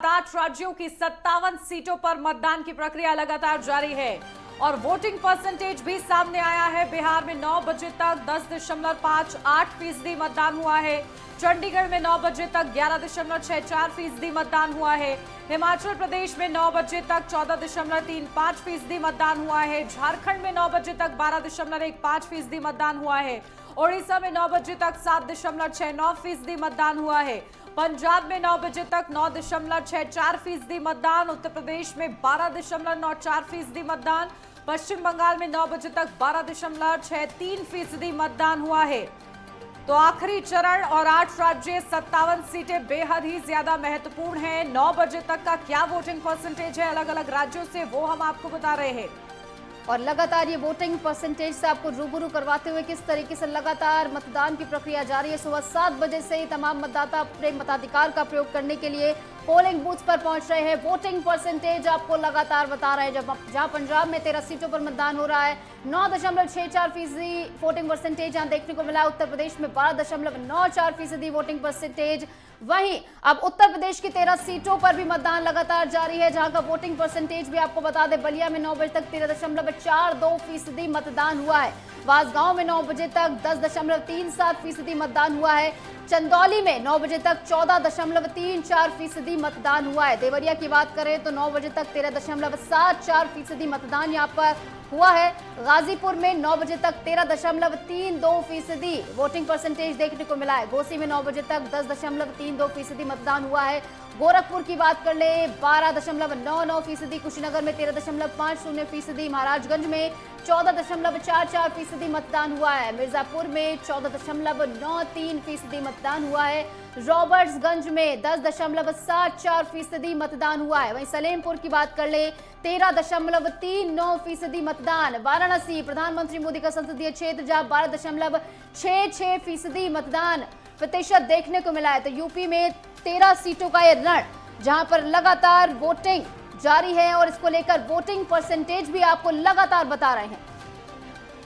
8 राज्यों की 57 सीटों पर मतदान की प्रक्रिया लगातार जारी है और वोटिंग परसेंटेज भी सामने आया है। बिहार में 9 बजे तक 10.58% मतदान हुआ है। चंडीगढ़ में 9 बजे तक 11.64% मतदान हुआ है। हिमाचल प्रदेश में 9 बजे तक 14.35% मतदान हुआ है। झारखंड में 9 बजे तक 12.15% मतदान हुआ है। ओडिशा में 9 बजे तक 7.69% मतदान हुआ है। पंजाब में 9 बजे तक 9.64% मतदान, उत्तर प्रदेश में 12.94% मतदान, पश्चिम बंगाल में 9 बजे तक 12.63% मतदान हुआ है। तो आखिरी चरण और 8 राज्य 57 सीटें बेहद ही ज्यादा महत्वपूर्ण हैं। 9 बजे तक का क्या वोटिंग परसेंटेज है अलग अलग राज्यों से, वो हम आपको बता रहे हैं। और लगातार ये वोटिंग परसेंटेज से आपको रूबरू करवाते हुए किस तरीके से लगातार मतदान की प्रक्रिया जारी है। सुबह 7 बजे से ही तमाम मतदाता अपने मताधिकार का प्रयोग करने के लिए पोलिंग बूथ पर पहुंच रहे हैं। वोटिंग परसेंटेज आपको लगातार बता रहे हैं। जहां पंजाब में 13 सीटों पर मतदान हो रहा है, 9.64% वोटिंग परसेंटेज यहां देखने को मिला। उत्तर प्रदेश में 12.94% वोटिंग परसेंटेज। वहीं अब उत्तर प्रदेश की 13 सीटों पर भी मतदान लगातार जारी है, जहां का वोटिंग परसेंटेज भी आपको बता दें। बलिया में 9 बजे तक 13.42% मतदान हुआ है। बांसगांव में 9 बजे तक 10.37% मतदान हुआ है। चंदौली में 9 बजे तक 14.34% मतदान हुआ है। देवरिया की बात करें तो 9 बजे तक 13.74% मतदान यहाँ पर हुआ है। गाजीपुर में 9 बजे तक 13.32% वोटिंग परसेंटेज देखने को मिला है। घोसी में 9 बजे तक 10.32% मतदान हुआ है। गोरखपुर की बात कर ले 12.99%, कुशीनगर में 13.50%, महाराजगंज में 14.44% मतदान हुआ है। मिर्जापुर में 14.93% मतदान हुआ है। रॉबर्ट्सगंज में 10.74% मतदान हुआ है। वहीं सलेमपुर की बात कर ले 13.39% मतदान। वाराणसी प्रधानमंत्री मोदी का संसदीय क्षेत्र, जहां 12.66% मतदान प्रतिशत देखने को मिला है। तो यूपी में 13 सीटों का ये रण, जहां पर लगातार वोटिंग जारी है और इसको लेकर वोटिंग परसेंटेज भी आपको लगातार बता रहे हैं।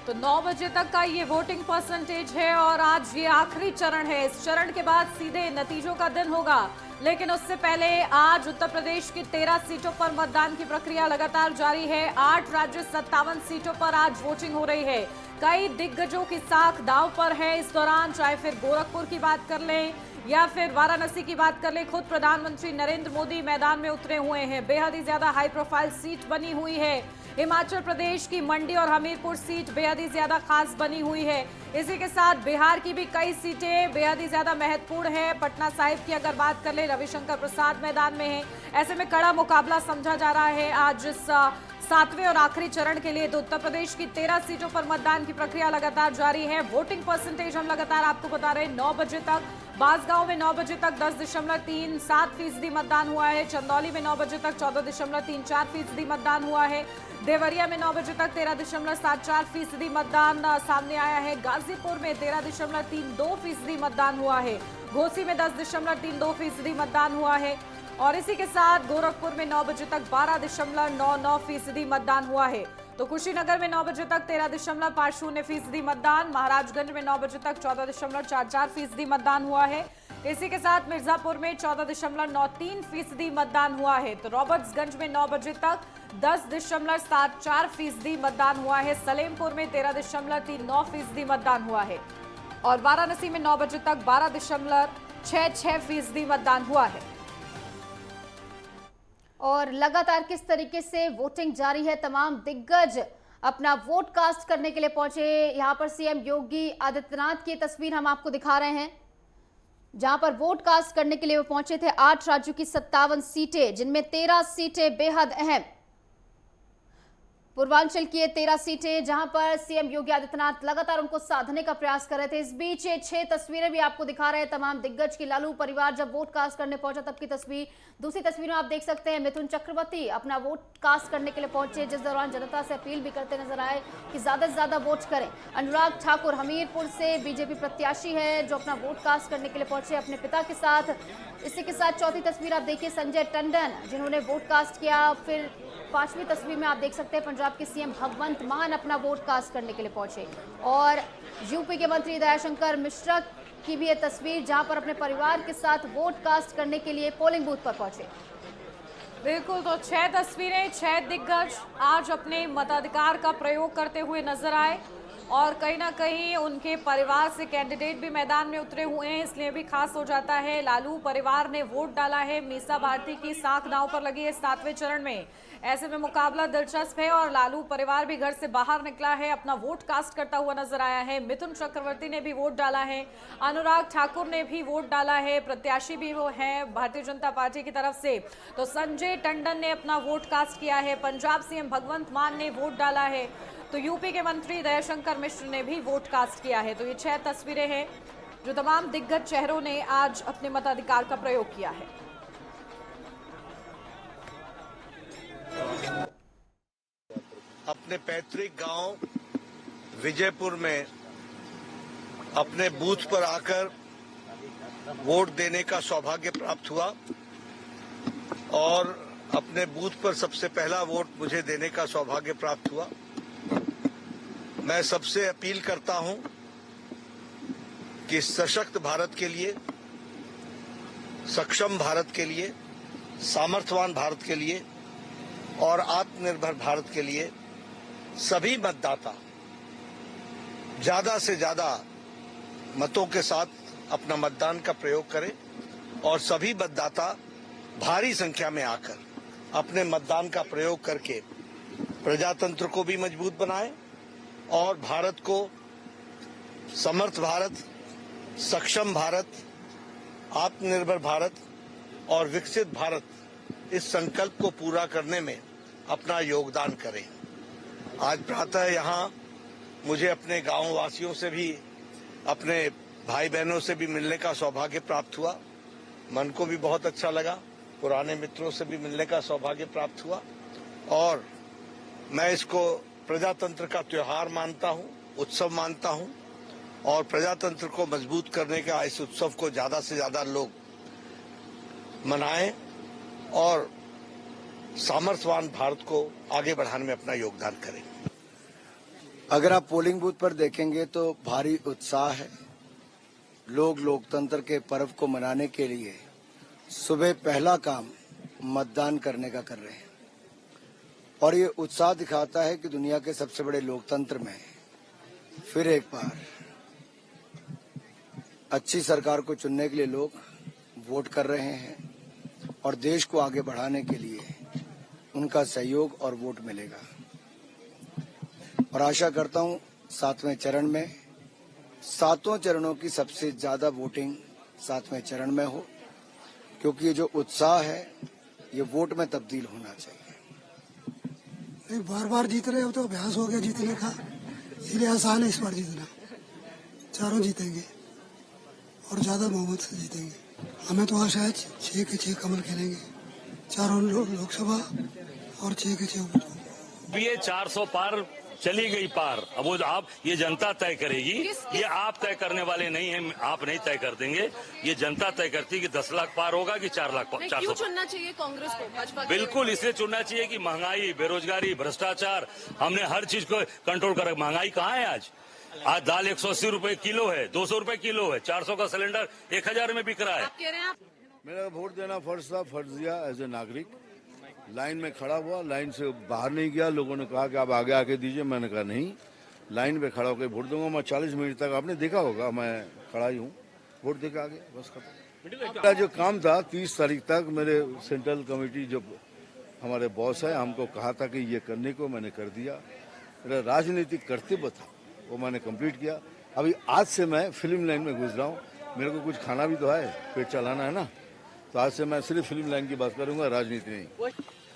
तो 9 बजे तक का ये वोटिंग परसेंटेज है और आज ये आखिरी चरण है। इस चरण के बाद सीधे नतीजों का दिन होगा, लेकिन उससे पहले आज उत्तर प्रदेश की 13 सीटों पर मतदान की प्रक्रिया लगातार जारी है। 8 राज्य 57 सीटों पर आज वोटिंग हो रही है। कई दिग्गजों की साख दांव पर है इस दौरान, चाहे फिर गोरखपुर की बात कर लें या फिर वाराणसी की बात कर ले। खुद प्रधानमंत्री नरेंद्र मोदी मैदान में उतरे हुए हैं। बेहद ही ज्यादा हाई प्रोफाइल सीट बनी हुई है। हिमाचल प्रदेश की मंडी और हमीरपुर सीट बेहद ही ज्यादा खास बनी हुई है। इसी के साथ बिहार की भी कई सीटें बेहद ही ज्यादा महत्वपूर्ण है। पटना साहिब की अगर बात कर ले, रविशंकर प्रसाद मैदान में है। ऐसे में कड़ा मुकाबला समझा जा रहा है आज इस 7वें और आखिरी चरण के लिए। तो उत्तर प्रदेश की 13 सीटों पर मतदान की प्रक्रिया लगातार जारी है। वोटिंग परसेंटेज हम लगातार आपको बता रहे हैं। 9 बजे तक बांसगांव में 9 बजे तक 10.37% मतदान हुआ है। चंदौली में 9 बजे तक 14.34% मतदान हुआ है। देवरिया में 9 बजे तक 13.74% मतदान सामने आया है। गाजीपुर में 13.32% मतदान हुआ है। घोसी में 10.32% मतदान हुआ है। और इसी के साथ गोरखपुर में 9 बजे तक 12.99% मतदान हुआ है। तो कुशीनगर में 9 बजे तक 13.50% मतदान, महाराजगंज में 9 बजे तक 14.44% मतदान हुआ है। इसी के साथ मिर्जापुर में 14.93% मतदान हुआ है। तो रॉबर्ट्सगंज में 9 बजे तक 10.74% मतदान हुआ है। सलेमपुर में 13.39% मतदान हुआ है और वाराणसी में 9 बजे तक 12.66% मतदान हुआ है। और लगातार किस तरीके से वोटिंग जारी है, तमाम दिग्गज अपना वोट कास्ट करने के लिए पहुंचे। यहां पर सीएम योगी आदित्यनाथ की तस्वीर हम आपको दिखा रहे हैं, जहां पर वोट कास्ट करने के लिए वो पहुंचे थे। 8 राज्यों की 57 सीटें, जिनमें 13 सीटें बेहद अहम। पूर्वांचल की ये 13 सीटें, जहां पर सीएम योगी आदित्यनाथ लगातार उनको साधने का प्रयास कर रहे थे। इस बीच ये 6 तस्वीरें भी आपको दिखा रहे हैं तमाम दिग्गज की। लालू परिवार जब वोट कास्ट करने पहुंचा तब की तस्वीर। दूसरी तस्वीर में आप देख सकते हैं मिथुन चक्रवर्ती अपना वोट कास्ट करने के लिए पहुंचे, जिस दौरान जनता से अपील भी करते नजर आए कि ज्यादा से ज्यादा वोट करें। अनुराग ठाकुर हमीरपुर से बीजेपी प्रत्याशी है, जो अपना वोट कास्ट करने के लिए पहुंचे अपने पिता के साथ। इसी के साथ चौथी तस्वीर आप देखिए संजय टंडन, जिन्होंने वोट कास्ट किया। फिर 5वीं तस्वीर में आप देख सकते हैं पंजाब के सीएम भगवंत मान अपना वोट कास्ट करने के लिए पहुंचे। और यूपी के मंत्री दयाशंकर मिश्रा की भी ये तस्वीर, जहां पर अपने परिवार के साथ वोट कास्ट करने के लिए पोलिंग बूथ पर पहुंचे। बिल्कुल, तो 6 तस्वीरें, 6 दिग्गज आज अपने मताधिकार का प्रयोग करते हुए नजर आए और कहीं ना कहीं उनके परिवार से कैंडिडेट भी मैदान में उतरे हुए हैं, इसलिए भी खास हो जाता है। लालू परिवार ने वोट डाला है, मीसा भारती की साख दांव पर लगी है 7वें चरण में। ऐसे में मुकाबला दिलचस्प है और लालू परिवार भी घर से बाहर निकला है, अपना वोट कास्ट करता हुआ नजर आया है। मिथुन चक्रवर्ती ने भी वोट डाला है, अनुराग ठाकुर ने भी वोट डाला है, प्रत्याशी भी वो हैं भारतीय जनता पार्टी की तरफ से। तो संजय टंडन ने अपना वोट कास्ट किया है, पंजाब सीएम भगवंत मान ने वोट डाला है, तो यूपी के मंत्री दयाशंकर मिश्र ने भी वोट कास्ट किया है। तो ये 6 तस्वीरें हैं जो तमाम दिग्गज चेहरों ने आज अपने मताधिकार का प्रयोग किया है। अपने पैतृक गांव विजयपुर में अपने बूथ पर आकर वोट देने का सौभाग्य प्राप्त हुआ और अपने बूथ पर सबसे पहला वोट मुझे देने का सौभाग्य प्राप्त हुआ। मैं सबसे अपील करता हूं कि सशक्त भारत के लिए, सक्षम भारत के लिए, सामर्थ्यवान भारत के लिए और आत्मनिर्भर भारत के लिए सभी मतदाता ज्यादा से ज्यादा मतों के साथ अपना मतदान का प्रयोग करें और सभी मतदाता भारी संख्या में आकर अपने मतदान का प्रयोग करके प्रजातंत्र को भी मजबूत बनाएं और भारत को समर्थ भारत, सक्षम भारत, आत्मनिर्भर भारत और विकसित भारत इस संकल्प को पूरा करने में अपना योगदान करें। आज प्रातः यहाँ मुझे अपने गांव वासियों से भी, अपने भाई बहनों से भी मिलने का सौभाग्य प्राप्त हुआ। मन को भी बहुत अच्छा लगा, पुराने मित्रों से भी मिलने का सौभाग्य प्राप्त हुआ और मैं इसको प्रजातंत्र का त्योहार मानता हूं, उत्सव मानता हूं और प्रजातंत्र को मजबूत करने का इस उत्सव को ज्यादा से ज्यादा लोग मनाएं और सामर्थ्यवान भारत को आगे बढ़ाने में अपना योगदान करें। अगर आप पोलिंग बूथ पर देखेंगे तो भारी उत्साह है। लोग लोकतंत्र के पर्व को मनाने के लिए सुबह पहला काम मतदान करने का कर रहे हैं और ये उत्साह दिखाता है कि दुनिया के सबसे बड़े लोकतंत्र में फिर एक बार अच्छी सरकार को चुनने के लिए लोग वोट कर रहे हैं और देश को आगे बढ़ाने के लिए उनका सहयोग और वोट मिलेगा। और आशा करता हूं 7वें चरण में, 7 चरणों की सबसे ज्यादा वोटिंग 7वें चरण में हो, क्योंकि ये जो उत्साह है ये वोट में तब्दील होना चाहिए। बार बार जीत रहे हो तो अभ्यास हो गया जीतने का, इसलिए आसान है इस बार जीतना। चारों जीतेंगे और ज्यादा बहुमत से जीतेंगे। हमें तो आशा है 6 के 6 कमल खेलेंगे, चारों लोकसभा और 6 के 6 ये 400 पार चली गई पार। अब वो आप, ये जनता तय करेगी, ये आप तय करने वाले नहीं हैं, आप नहीं तय कर देंगे, ये जनता तय करती है कि 10 लाख पार होगा कि 4 लाख पार। क्यों चुनना चाहिए कांग्रेस को, भाजपा? बिल्कुल इसलिए चुनना चाहिए कि महंगाई, बेरोजगारी, भ्रष्टाचार, हमने हर चीज को कंट्रोल कर। महंगाई कहाँ है आज? आज दाल 180 रुपए किलो है, 200 रुपए किलो है, 400 का सिलेंडर 1000 में बिक रहा है। आप कह रहे हैं मेरा वोट देना फर्ज था, फर्ज दिया एज ए नागरिक। लाइन में खड़ा हुआ, लाइन से बाहर नहीं गया। लोगों ने कहा कि आप आगे आके दीजिए, मैंने कहा नहीं, लाइन में खड़ा होकर वोट दूंगा। मैं 40 मिनट तक, आपने देखा होगा, मैं खड़ा ही हूँ, वोट देकर आ गया, बस खत्म। मेरा जो काम था 30 तारीख तक, मेरे सेंट्रल कमेटी जो हमारे बॉस है, हमको कहा था कि ये करने को, मैंने कर दिया। मेरा राजनीतिक कर्तव्य था वो मैंने कंप्लीट किया। अभी आज से मैं फिल्म लाइन में घुस रहा हूँ, मेरे को कुछ खाना भी तो है, पेट चलाना है ना, तो आज से मैं सिर्फ फिल्म लाइन की बात करूंगा, राजनीति नहीं।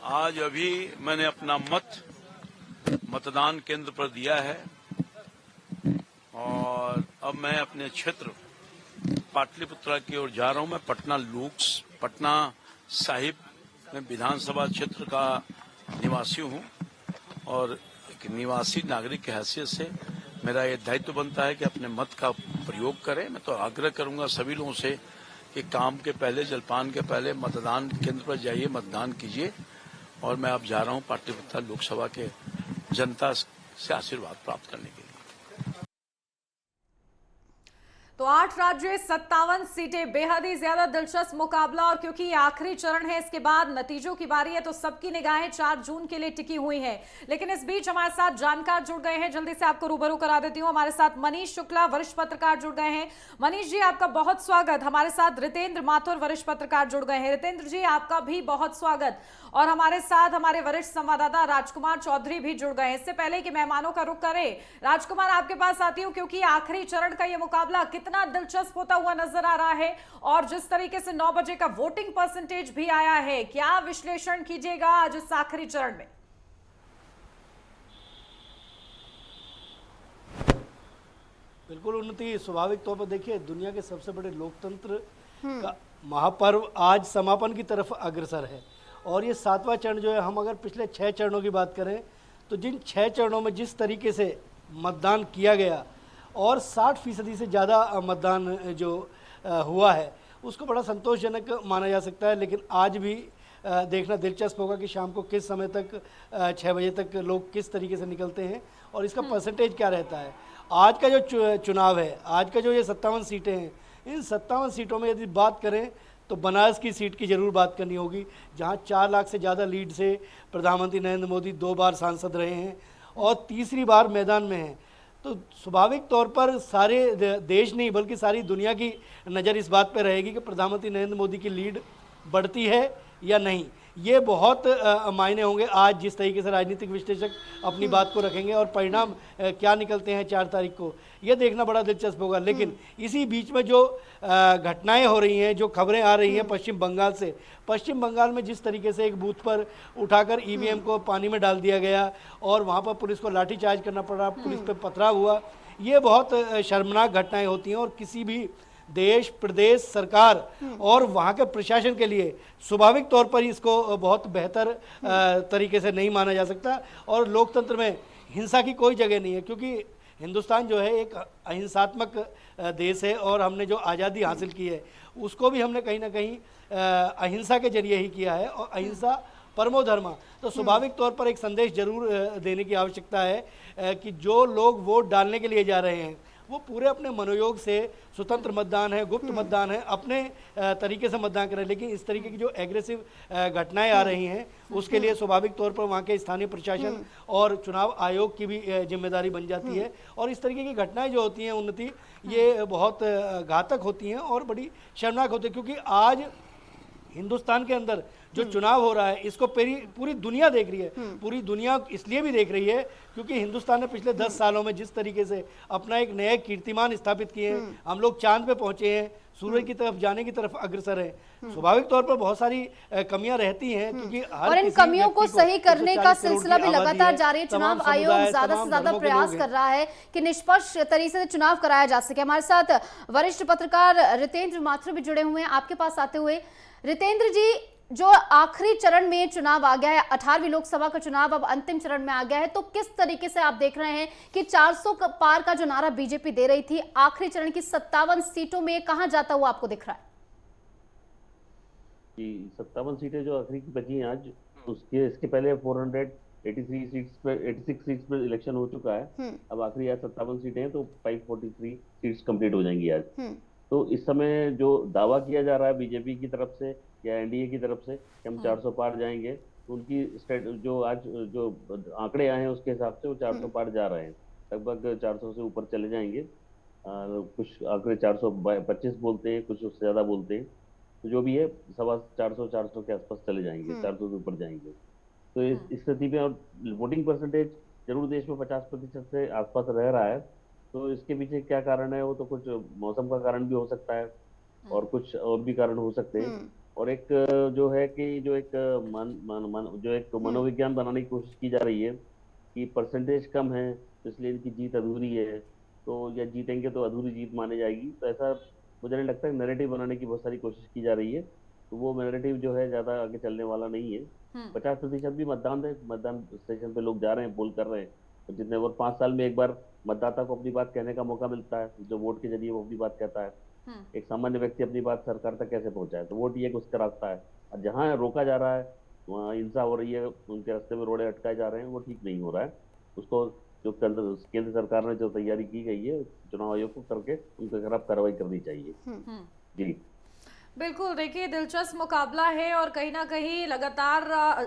आज अभी मैंने अपना मतदान केंद्र पर दिया है और अब मैं अपने क्षेत्र पाटलिपुत्रा की ओर जा रहा हूं। मैं पटना साहिब में विधानसभा क्षेत्र का निवासी हूं और एक निवासी नागरिक की हैसियत से मेरा ये दायित्व बनता है कि अपने मत का प्रयोग करें। मैं तो आग्रह करूंगा सभी लोगों से कि काम के पहले, जलपान के पहले मतदान केंद्र पर जाइए, मतदान कीजिए। और मैं अब जा रहा हूं पाटलिपुत्रा लोकसभा के जनता से आशीर्वाद प्राप्त करने के लिए। तो 8 राज्य 57 सीटें, बेहद ही ज्यादा दिलचस्प मुकाबला। और क्योंकि ये आखिरी चरण है, इसके बाद नतीजों की बारी है, तो सबकी निगाहें 4 जून के लिए टिकी हुई हैं। लेकिन इस बीच हमारे साथ जानकार जुड़ गए हैं, जल्दी से आपको रूबरू करा देती हूँ। हमारे साथ मनीष शुक्ला, वरिष्ठ पत्रकार, जुड़ गए हैं। मनीष जी, आपका बहुत स्वागत। हमारे साथ रितेंद्र माथुर, वरिष्ठ पत्रकार, जुड़ गए हैं। रितेंद्र जी, आपका भी बहुत स्वागत। और हमारे साथ हमारे वरिष्ठ संवाददाता राजकुमार चौधरी भी जुड़ गए हैं। इससे पहले कि मेहमानों का रुख करें, राजकुमार आपके पास आती हूँ, क्योंकि आखिरी चरण का ये मुकाबला कितना दिलचस्प होता हुआ नजर आ रहा है। और जिस तरीके से 9 बजे का वोटिंग परसेंटेज भी आया है, क्या विश्लेषण कीजिएगा आज इस आखिरी चरण में? बिल्कुल उन्नति, स्वाभाविक तौर पर देखिए, दुनिया के सबसे बड़े लोकतंत्र का महापर्व आज समापन की तरफ अग्रसर है। और ये 7वां चरण जो है, हम अगर पिछले 6 चरणों की बात करें तो जिन 6 चरणों में जिस तरीके से मतदान किया गया और 60% से ज़्यादा मतदान जो हुआ है, उसको बड़ा संतोषजनक माना जा सकता है। लेकिन आज भी देखना दिलचस्प होगा कि शाम को किस समय तक 6 बजे तक लोग किस तरीके से निकलते हैं और इसका परसेंटेज क्या रहता है। आज का जो चुनाव है, आज का जो ये 57 सीटें हैं, इन 57 सीटों में यदि बात करें तो बनारस की सीट की ज़रूर बात करनी होगी, जहां 4 लाख से ज़्यादा लीड से प्रधानमंत्री नरेंद्र मोदी 2 बार सांसद रहे हैं और तीसरी बार मैदान में हैं। तो स्वाभाविक तौर पर सारे देश नहीं बल्कि सारी दुनिया की नज़र इस बात पर रहेगी कि प्रधानमंत्री नरेंद्र मोदी की लीड बढ़ती है या नहीं। ये बहुत मायने होंगे आज जिस तरीके से राजनीतिक विश्लेषक अपनी बात को रखेंगे और परिणाम क्या निकलते हैं 4 तारीख को, ये देखना बड़ा दिलचस्प होगा। लेकिन इसी बीच में जो घटनाएं हो रही हैं, जो खबरें आ रही हैं पश्चिम बंगाल से, पश्चिम बंगाल में जिस तरीके से एक बूथ पर उठाकर ईवीएम को पानी में डाल दिया गया और वहाँ पर पुलिस को लाठीचार्ज करना पड़ा, पुलिस पर पथराव हुआ, ये बहुत शर्मनाक घटनाएं होती हैं। और किसी भी देश, प्रदेश, सरकार और वहाँ के प्रशासन के लिए स्वाभाविक तौर पर इसको बहुत बेहतर तरीके से नहीं माना जा सकता। और लोकतंत्र में हिंसा की कोई जगह नहीं है, क्योंकि हिंदुस्तान जो है एक अहिंसात्मक देश है और हमने जो आज़ादी हासिल की है उसको भी हमने कहीं ना कहीं अहिंसा के जरिए ही किया है, और अहिंसा परमो धर्मा। तो स्वाभाविक तौर पर एक संदेश जरूर देने की आवश्यकता है कि जो लोग वोट डालने के लिए जा रहे हैं वो पूरे अपने मनोयोग से, स्वतंत्र मतदान है, गुप्त मतदान है, अपने तरीके से मतदान करें। लेकिन इस तरीके की जो एग्रेसिव घटनाएं आ रही हैं उसके लिए स्वाभाविक तौर पर वहाँ के स्थानीय प्रशासन और चुनाव आयोग की भी जिम्मेदारी बन जाती है। और इस तरीके की घटनाएं जो होती हैं उन्नति, ये बहुत घातक होती हैं और बड़ी शर्मनाक होती है, क्योंकि आज हिंदुस्तान के अंदर जो चुनाव हो रहा है इसको पूरी दुनिया देख रही है। पूरी दुनिया इसलिए भी देख रही है क्योंकि हिंदुस्तान ने पिछले 10 सालों में जिस तरीके से अपना एक नया कीर्तिमान स्थापित किए हैं, हम लोग चांद पे पहुंचे हैं, सूरज की तरफ जाने की तरफ अग्रसर है। स्वाभाविक तौर पर बहुत सारी कमियां रहती हैं, क्योंकि और इन कमियों को सही करने का सिलसिला भी लगातार जारी है। चुनाव आयोग ज्यादा से ज्यादा प्रयास कर रहा है कि निष्पक्ष तरीके से चुनाव कराया जा सके। हमारे साथ वरिष्ठ पत्रकार रितेंद्र माथुर भी जुड़े हुए हैं। आपके पास आते हुए रितेंद्र जी, जो आखिरी चरण में चुनाव आ गया है, 18वीं लोकसभा का चुनाव अब अंतिम चरण में आ गया है, तो किस तरीके से आप देख रहे हैं कि 400 पार का जो नारा बीजेपी दे रही थी, आखिरी चरण की 57 सीटों में कहां जाता हुआ आपको दिख रहा है? 57 सीटें जो आखिरी की बची हैं आज, उसके इसके पहले 483 सीट्स पे 86 सीट्स पे इलेक्शन हो चुका है। अब आखिरी आज 57 सीटें हैं, तो 543 सीट्स कंप्लीट हो जाएंगी आज। तो इस समय जो दावा किया जा रहा है बीजेपी की तरफ से या एनडीए की तरफ से कि हम 400 पार जाएंगे, तो उनकी जो आज जो आंकड़े आए हैं उसके हिसाब से वो 400 पार जा रहे हैं, लगभग 400 से ऊपर चले जाएंगे। कुछ आंकड़े 425 बोलते हैं, कुछ उससे ज्यादा बोलते हैं, तो जो भी है 400 के आसपास चले जाएंगे, 400 से ऊपर जाएंगे। तो इस स्थिति में और वोटिंग परसेंटेज जरूर देश में 50% से आसपास रह रहा है। तो इसके पीछे क्या कारण है, वो तो कुछ मौसम का कारण भी हो सकता है और कुछ और भी कारण हो सकते हैं। और एक जो है कि जो एक मनोविज्ञान बनाने की कोशिश की जा रही है कि परसेंटेज कम है तो इसलिए इनकी जीत अधूरी है, तो या जीतेंगे तो अधूरी जीत मानी जाएगी। तो ऐसा मुझे नहीं लगता, नैरेटिव बनाने की बहुत सारी कोशिश की जा रही है, तो वो नैरेटिव जो है ज्यादा आगे चलने वाला नहीं है। 50% भी मतदान है, मतदान स्टेशन पे लोग जा रहे हैं, पोल कर रहे हैं, तो जितने और 5 साल में एक बार मतदाता को अपनी बात कहने का मौका मिलता है, जो वोट के जरिए वो अपनी बात कहता है। एक सामान्य व्यक्ति अपनी बात सरकार तक कैसे पहुंचाए, तो वोट ये उसका रास्ता है। और जहाँ रोका जा रहा है, वहाँ हिंसा हो रही है, उनके रास्ते में रोड़े अटकाए जा रहे हैं, वो ठीक नहीं हो रहा है। उसको जो केंद्र सरकार ने जो तैयारी की गई है चुनाव आयोग को करके उनके खिलाफ कार्रवाई करनी चाहिए। जी बिल्कुल, देखिए दिलचस्प मुकाबला है और कहीं ना कहीं लगातार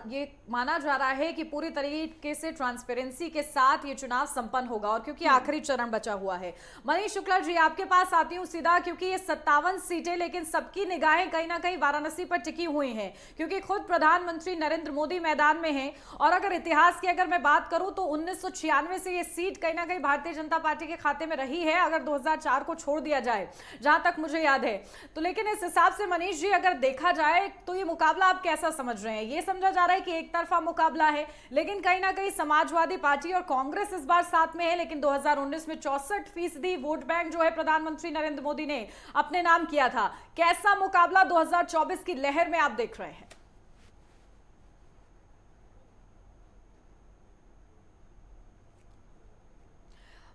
ये माना जा रहा है कि पूरी तरीके से ट्रांसपेरेंसी के साथ ये चुनाव संपन्न होगा और क्योंकि आखिरी चरण बचा हुआ है। मनीष शुक्ला जी, आपके पास आती हूँ सीधा, क्योंकि ये 57 सीटें, लेकिन सबकी निगाहें कहीं ना कहीं वाराणसी पर टिकी हुई हैं क्योंकि खुद प्रधानमंत्री नरेंद्र मोदी मैदान में हैं। और अगर इतिहास की अगर मैं बात करूं तो 1996 से ये सीट कहीं ना कहीं भारतीय जनता पार्टी के खाते में रही है, अगर 2004 को छोड़ दिया जाए, जहां तक मुझे याद है। तो लेकिन इस हिसाब से मनीष जी अगर देखा जाए तो ये मुकाबला आप कैसा समझ रहे हैं? ये समझा जा रहा है कि एक तरफा मुकाबला है, लेकिन कहीं ना कहीं समाजवादी पार्टी और कांग्रेस इस बार साथ में है, लेकिन 2019 में 64% वोट बैंक जो है प्रधानमंत्री नरेंद्र मोदी ने अपने नाम किया था। कैसा मुकाबला 2024 की लहर में आप देख रहे हैं?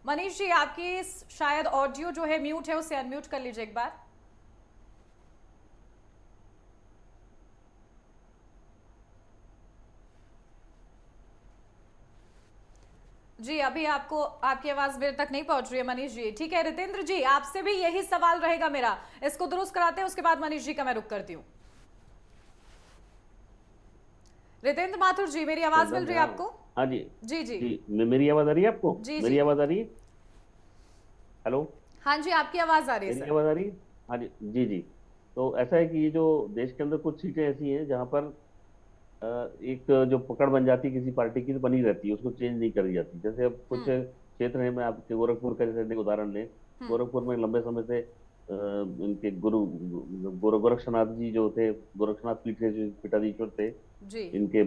मनीष जी, आपकी शायद ऑडियो जो है म्यूट है, उसे अनम्यूट कर लीजिए एक बार। जी, अभी आपको आपकी आवाज मेरे तक नहीं पहुंच रही है मनीष जी। ठीक है रितेंद्र जी, आपसे भी यही सवाल रहेगा मेरा, इसको दुरुस्त कराते हैं, उसके बाद मनीष जी का मैं रुक करती हूँ। रितेंद्र माथुर जी, मेरी आवाज मिल रही है आपको? हाँ जी जी जी जी, मेरी आवाज आ रही है आपको? जी मेरी आवाज आ रही है? हेलो, हाँ जी, आपकी आवाज आ रही है मेरी सर। आवाज आ रही है? हाँ जी जी जी। तो ऐसा है कि ये जो देश के अंदर कुछ सीटें ऐसी हैं जहाँ पर एक जो पकड़ बन जाती है किसी पार्टी की तो बनी रहती है, उसको चेंज नहीं करी जाती। जैसे अब कुछ क्षेत्र है, मैं आपके गोरखपुर का जैसे उदाहरण लें, गोरखपुर में लंबे समय से इनके गुरु गोरक्षनाथ जी जो थे, गोरक्षनाथ पीठ के जो पीठाधीश्वर थे, जी इनके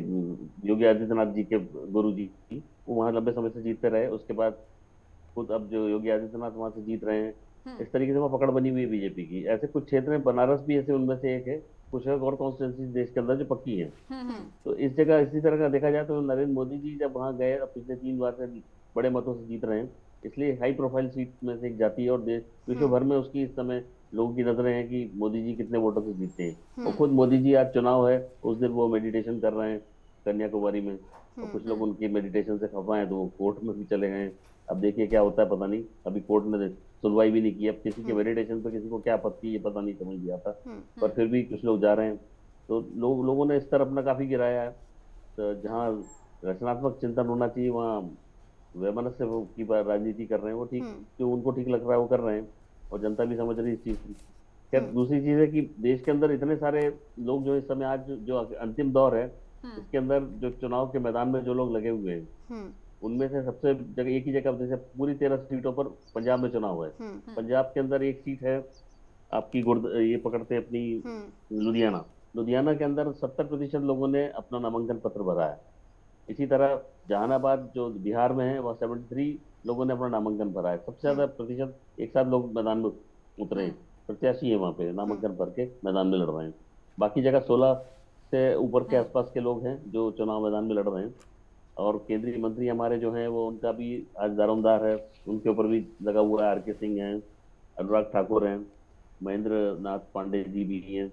योगी आदित्यनाथ जी के गुरु जी, वो वहाँ लंबे समय से जीतते रहे। उसके बाद खुद अब जो योगी आदित्यनाथ वहां से जीत रहे हैं, इस तरीके से वहाँ पकड़ बनी हुई है बीजेपी की। ऐसे कुछ क्षेत्र हैं, बनारस भी ऐसे उनमें से एक है, कुछ और कॉन्स्टिट्यूंसी देश के अंदर जो पक्की है। तो इस जगह इसी तरह का देखा जाए तो नरेंद्र मोदी जी जब वहाँ गए, अब पिछले 3 बार से बड़े मतों से जीत रहे हैं, इसलिए हाई प्रोफाइल सीट में से एक जाती है और देश विश्व भर में उसकी इस समय लोगों की नजरें हैं कि मोदी जी कितने वोटों से जीतते हैं। और खुद मोदी जी, आज चुनाव है, उस दिन वो मेडिटेशन कर रहे हैं कन्याकुमारी में, और कुछ लोग उनकी मेडिटेशन से खफा हैं तो वो कोर्ट में भी चले गए। अब देखिए क्या होता है, पता नहीं, अभी कोर्ट ने सुनवाई भी नहीं की। अब किसी के मेडिटेशन पे किसी को क्या आपत्ति, ये पता नहीं समझ नहीं आता, पर फिर भी कुछ लोग जा रहे हैं। तो लोगों ने इस तरफ अपना काफी गिराया है। तो जहाँ रचनात्मक चिंतन होना चाहिए वहाँ वैमनस्य की राजनीति कर रहे हैं, वो ठीक, जो उनको ठीक लग रहा है वो कर रहे हैं, और जनता भी समझ रही है इस चीज की। खैर, दूसरी चीज है कि देश के अंदर इतने सारे लोग जो इस समय, आज जो अंतिम दौर है, इसके अंदर जो चुनाव के मैदान में जो लोग लगे हुए हैं, उनमें से सबसे जगह एक ही जगह, जैसे पूरी 13 सीटों पर पंजाब में चुनाव है। पंजाब के अंदर एक सीट है आपकी ये पकड़ते हैं अपनी लुधियाना। लुधियाना के अंदर 70% लोगों ने अपना नामांकन पत्र भरा है। इसी तरह जहानाबाद जो बिहार में है, वह 73 लोगों ने अपना नामांकन भरा है। सबसे ज्यादा प्रतिशत एक साथ लोग मैदान में उतरे हैं, प्रत्याशी है वहाँ पे नामांकन भर के मैदान में लड़ रहे हैं। बाकी जगह 16 से ऊपर के आसपास के लोग हैं जो चुनाव मैदान में लड़ रहे हैं। और केंद्रीय मंत्री हमारे जो हैं, वो उनका भी आज दारोमदार है, उनके ऊपर भी लगा हुआ है। आर.के. सिंह हैं, अनुराग ठाकुर हैं, महेंद्र नाथ पांडे जी भी हैं,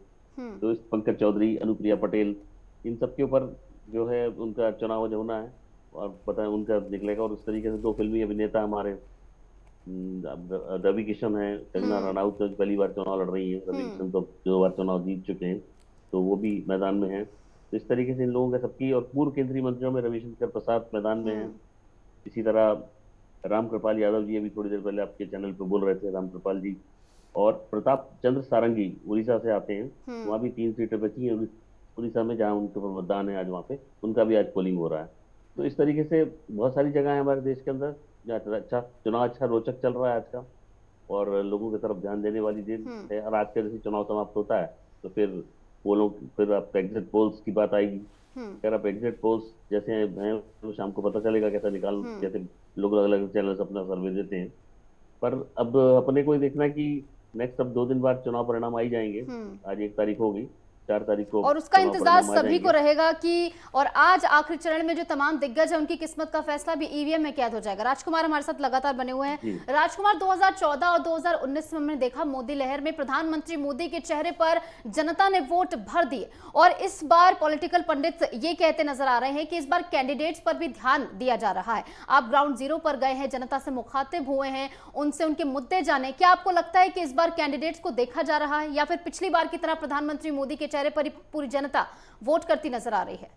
तो इस पंकज चौधरी, अनुप्रिया पटेल, इन सबके ऊपर जो है उनका चुनाव जो होना है, और पता है उनका निकलेगा। और उस तरीके से 2 फिल्मी अभिनेता हमारे, रवि किशन है, कंगना रनौत तो पहली बार चुनाव लड़ रही है, रवि किशन तो 2 बार चुनाव जीत चुके हैं, तो वो भी मैदान में है। तो इस तरीके से इन लोगों का सबकी, और पूर्व केंद्रीय मंत्रियों में रविशंकर प्रसाद मैदान में है। इसी तरह रामकृपाल यादव जी अभी थोड़ी देर पहले आपके चैनल पे बोल रहे थे, रामकृपाल जी, और प्रताप चंद्र सारंगी उड़ीसा से आते हैं, वहाँ भी 3 सीटें बची हैं उड़ीसा में, जहाँ उनके ऊपर मतदान है आज, वहाँ पे उनका भी आज पोलिंग हो रहा है। तो इस तरीके से बहुत सारी जगह है हमारे देश के अंदर जहाँ अच्छा चुनाव, अच्छा रोचक चल रहा है आज का, और लोगों की तरफ ध्यान देने वाली दिन है। और आज का जैसे चुनाव समाप्त होता है तो फिर आप एग्जिट पोल्स की बात आएगी। अगर आप एग्जिट पोल्स जैसे हैं तो शाम को पता चलेगा कैसा कैसे लोग अलग अलग चैनल्स अपना सर्वे देते हैं। पर अब अपने को ही देखना है कि नेक्स्ट अब 2 दिन बाद चुनाव परिणाम आ ही जाएंगे। आज 1 तारीख होगी, 4 तारीख को और उसका चुनाव इंतजार परिणाम आ सभी को जाएंगे। रहेगा कि और आज आखिरी चरण में जो तमाम दिग्गज है उनकी किस्मत का फैसला भी ईवीएम में कैद हो जाएगा। राजकुमार हमारे साथ लगातार बने हुए हैं। राजकुमार, 2014 और 2019 में हमने देखा मोदी लहर में प्रधानमंत्री मोदी के चेहरे पर जनता ने वोट भर दिए और इस बार पॉलिटिकल पंडित ये कहते नजर आ रहे हैं कि इस बार कैंडिडेट्स पर भी ध्यान दिया जा रहा है। आप ग्राउंड जीरो पर गए हैं, जनता से मुखातिब हुए हैं, उनसे उनके मुद्दे जाने। क्या आपको लगता है कि इस बार कैंडिडेट्स को देखा जा रहा है या फिर पिछली बार की तरह प्रधानमंत्री मोदी के चेहरे पर ही पूरी जनता वोट करती नजर आ रही है?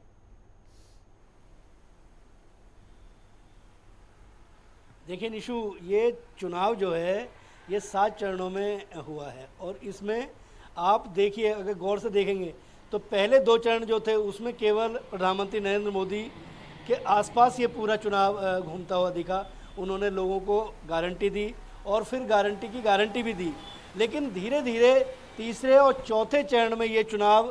देखिए निशु, ये चुनाव जो है ये 7 चरणों में हुआ है और इसमें आप देखिए, अगर गौर से देखेंगे तो पहले 2 चरण जो थे उसमें केवल प्रधानमंत्री नरेंद्र मोदी के आसपास ये पूरा चुनाव घूमता हुआ दिखा। उन्होंने लोगों को गारंटी दी और फिर गारंटी की गारंटी भी दी, लेकिन धीरे धीरे तीसरे और चौथे चरण में ये चुनाव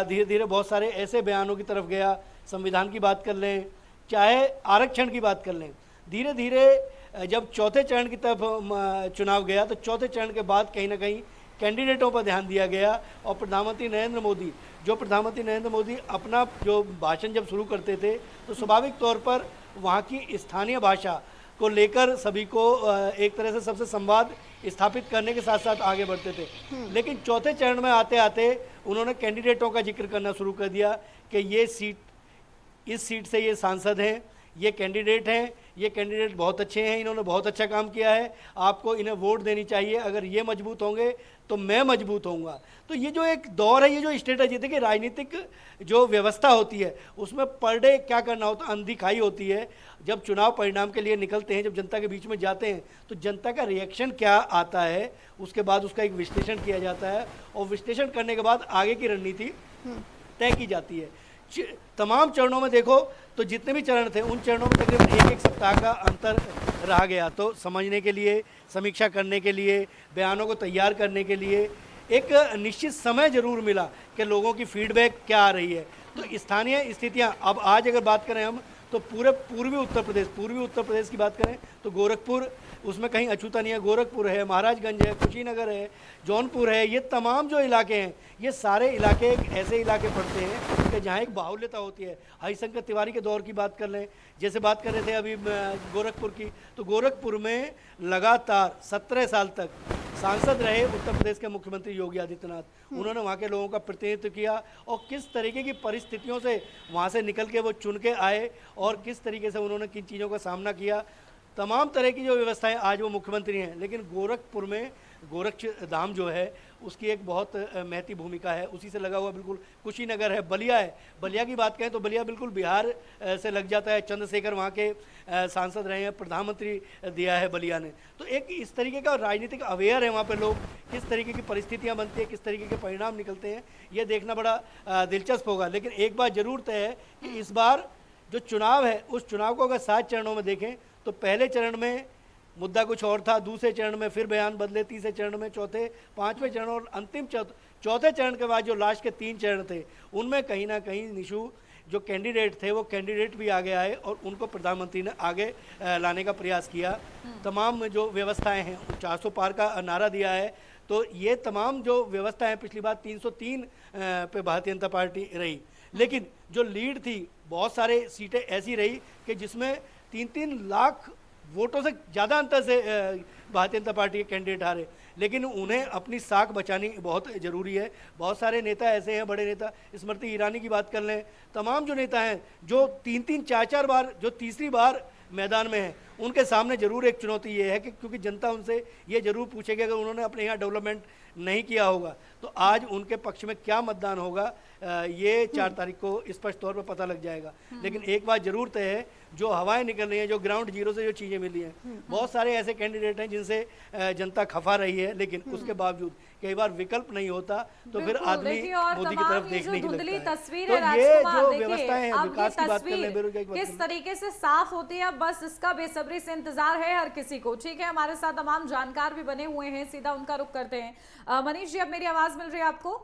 धीरे धीरे बहुत सारे ऐसे बयानों की तरफ गया। संविधान की बात कर लें, चाहे आरक्षण की बात कर लें, धीरे धीरे जब चौथे चरण की तरफ चुनाव गया तो चौथे चरण के बाद कहीं ना कहीं कैंडिडेटों पर ध्यान दिया गया और प्रधानमंत्री नरेंद्र मोदी अपना जो भाषण जब शुरू करते थे तो स्वाभाविक तौर पर वहाँ की स्थानीय भाषा को लेकर सभी को एक तरह से सबसे संवाद स्थापित करने के साथ साथ आगे बढ़ते थे। लेकिन चौथे चरण में आते आते उन्होंने कैंडिडेटों का जिक्र करना शुरू कर दिया कि ये सीट, इस सीट से ये सांसद हैं, ये कैंडिडेट हैं, ये कैंडिडेट बहुत अच्छे हैं, इन्होंने बहुत अच्छा काम किया है, आपको इन्हें वोट देनी चाहिए, अगर ये मजबूत होंगे तो मैं मजबूत होऊंगा। तो ये जो एक दौर है, ये जो स्ट्रेटजी, देखिए राजनीतिक जो व्यवस्था होती है उसमें पर डे क्या करना होता है, अनदिखाई होती है। जब चुनाव परिणाम के लिए निकलते हैं, जब जनता के बीच में जाते हैं तो जनता का रिएक्शन क्या आता है, उसके बाद उसका एक विश्लेषण किया जाता है और विश्लेषण करने के बाद आगे की रणनीति तय की जाती है। तमाम चरणों में देखो तो जितने भी चरण थे उन चरणों में तकरीबन 1-1 सप्ताह का अंतर रहा गया। तो समझने के लिए, समीक्षा करने के लिए, बयानों को तैयार करने के लिए एक निश्चित समय जरूर मिला कि लोगों की फीडबैक क्या आ रही है। तो स्थानीय स्थितियां, अब आज अगर बात करें हम तो पूरे पूर्वी उत्तर प्रदेश की बात करें तो गोरखपुर, उसमें कहीं अछूता नहीं है, गोरखपुर है, महाराजगंज है, कुशीनगर है, जौनपुर है, ये तमाम जो इलाके हैं ये सारे इलाके एक ऐसे इलाके पड़ते हैं कि जहाँ एक बाहुल्यता होती है। हरिशंकर तिवारी के दौर की बात कर लें, जैसे बात कर रहे थे अभी गोरखपुर की, तो गोरखपुर में लगातार 17 साल तक सांसद रहे उत्तर प्रदेश के मुख्यमंत्री योगी आदित्यनाथ। उन्होंने वहाँ के लोगों का प्रतिनिधित्व किया और किस तरीके की परिस्थितियों से वहाँ से निकल के वो चुन के आए और किस तरीके से उन्होंने किन चीज़ों का सामना किया। तमाम तरह की जो व्यवस्थाएं, आज वो मुख्यमंत्री हैं, लेकिन गोरखपुर में गोरक्ष धाम जो है उसकी एक बहुत महती भूमिका है। उसी से लगा हुआ बिल्कुल कुशीनगर है, बलिया है। बलिया की बात करें तो बलिया बिल्कुल बिहार से लग जाता है। चंद्रशेखर वहाँ के सांसद रहे हैं, प्रधानमंत्री दिया है बलिया ने। तो एक इस तरीके का राजनीतिक अवेयर है वहाँ पे लोग, किस तरीके की परिस्थितियाँ बनती हैं, किस तरीके के परिणाम निकलते हैं, ये देखना बड़ा दिलचस्प होगा। लेकिन एक बात जरूर तय है कि इस बार जो चुनाव है उस चुनाव को अगर 7 चरणों में देखें तो पहले चरण में मुद्दा कुछ और था, दूसरे चरण में फिर बयान बदले, तीसरे चरण में, चौथे, 5वें चरण और अंतिम चौथे चरण के बाद जो लास्ट के 3 चरण थे उनमें कहीं ना कहीं निशु जो कैंडिडेट थे वो कैंडिडेट भी आगे आए और उनको प्रधानमंत्री ने आगे लाने का प्रयास किया। तमाम जो व्यवस्थाएं हैं, 400 पार का नारा दिया है, तो ये तमाम जो व्यवस्थाएं, पिछली बार 303 पे भारतीय जनता पार्टी रही, लेकिन जो लीड थी बहुत सारे सीटें ऐसी रही कि जिसमें 3-3 लाख वोटों से ज़्यादा अंतर से भारतीय जनता पार्टी के कैंडिडेट हारे। लेकिन उन्हें अपनी साख बचानी बहुत ज़रूरी है। बहुत सारे नेता ऐसे हैं, बड़े नेता, स्मृति ईरानी की बात कर लें, तमाम जो नेता हैं जो 3-3, 4-4 बार, जो तीसरी बार मैदान में हैं, उनके सामने जरूर एक चुनौती ये है कि क्योंकि जनता उनसे ये जरूर पूछेगी अगर उन्होंने अपने यहाँ डेवलपमेंट नहीं किया होगा तो आज उनके पक्ष में क्या मतदान होगा, ये 4 तारीख को स्पष्ट तौर पर पता लग जाएगा। लेकिन एक बात जरूर तय है, जो हवाएं निकल रही हैं, जो ग्राउंड जीरो से जो चीज़ें मिली हैं, बहुत सारे ऐसे कैंडिडेट हैं जिनसे जनता खफा रही है, लेकिन उसके बावजूद कई बार विकल्प नहीं होता तो फिर आदमी मोदी की तरफ देखने ही लगता है। तस्वीर तो है ये राजकुमार, जो देखिए, व्यवस्थाएं हैं, अब विकास ये की बात कर लें, तस्वीर बेरोजगारी की बात किस कर लें, तरीके से साफ होती है, बस इसका बेसब्री से इंतजार है हर किसी को। ठीक है, हमारे साथ तमाम जानकार भी बने हुए हैं, सीधा उनका रुख करते हैं। मनीष जी, अब मेरी आवाज मिल रही है आपको?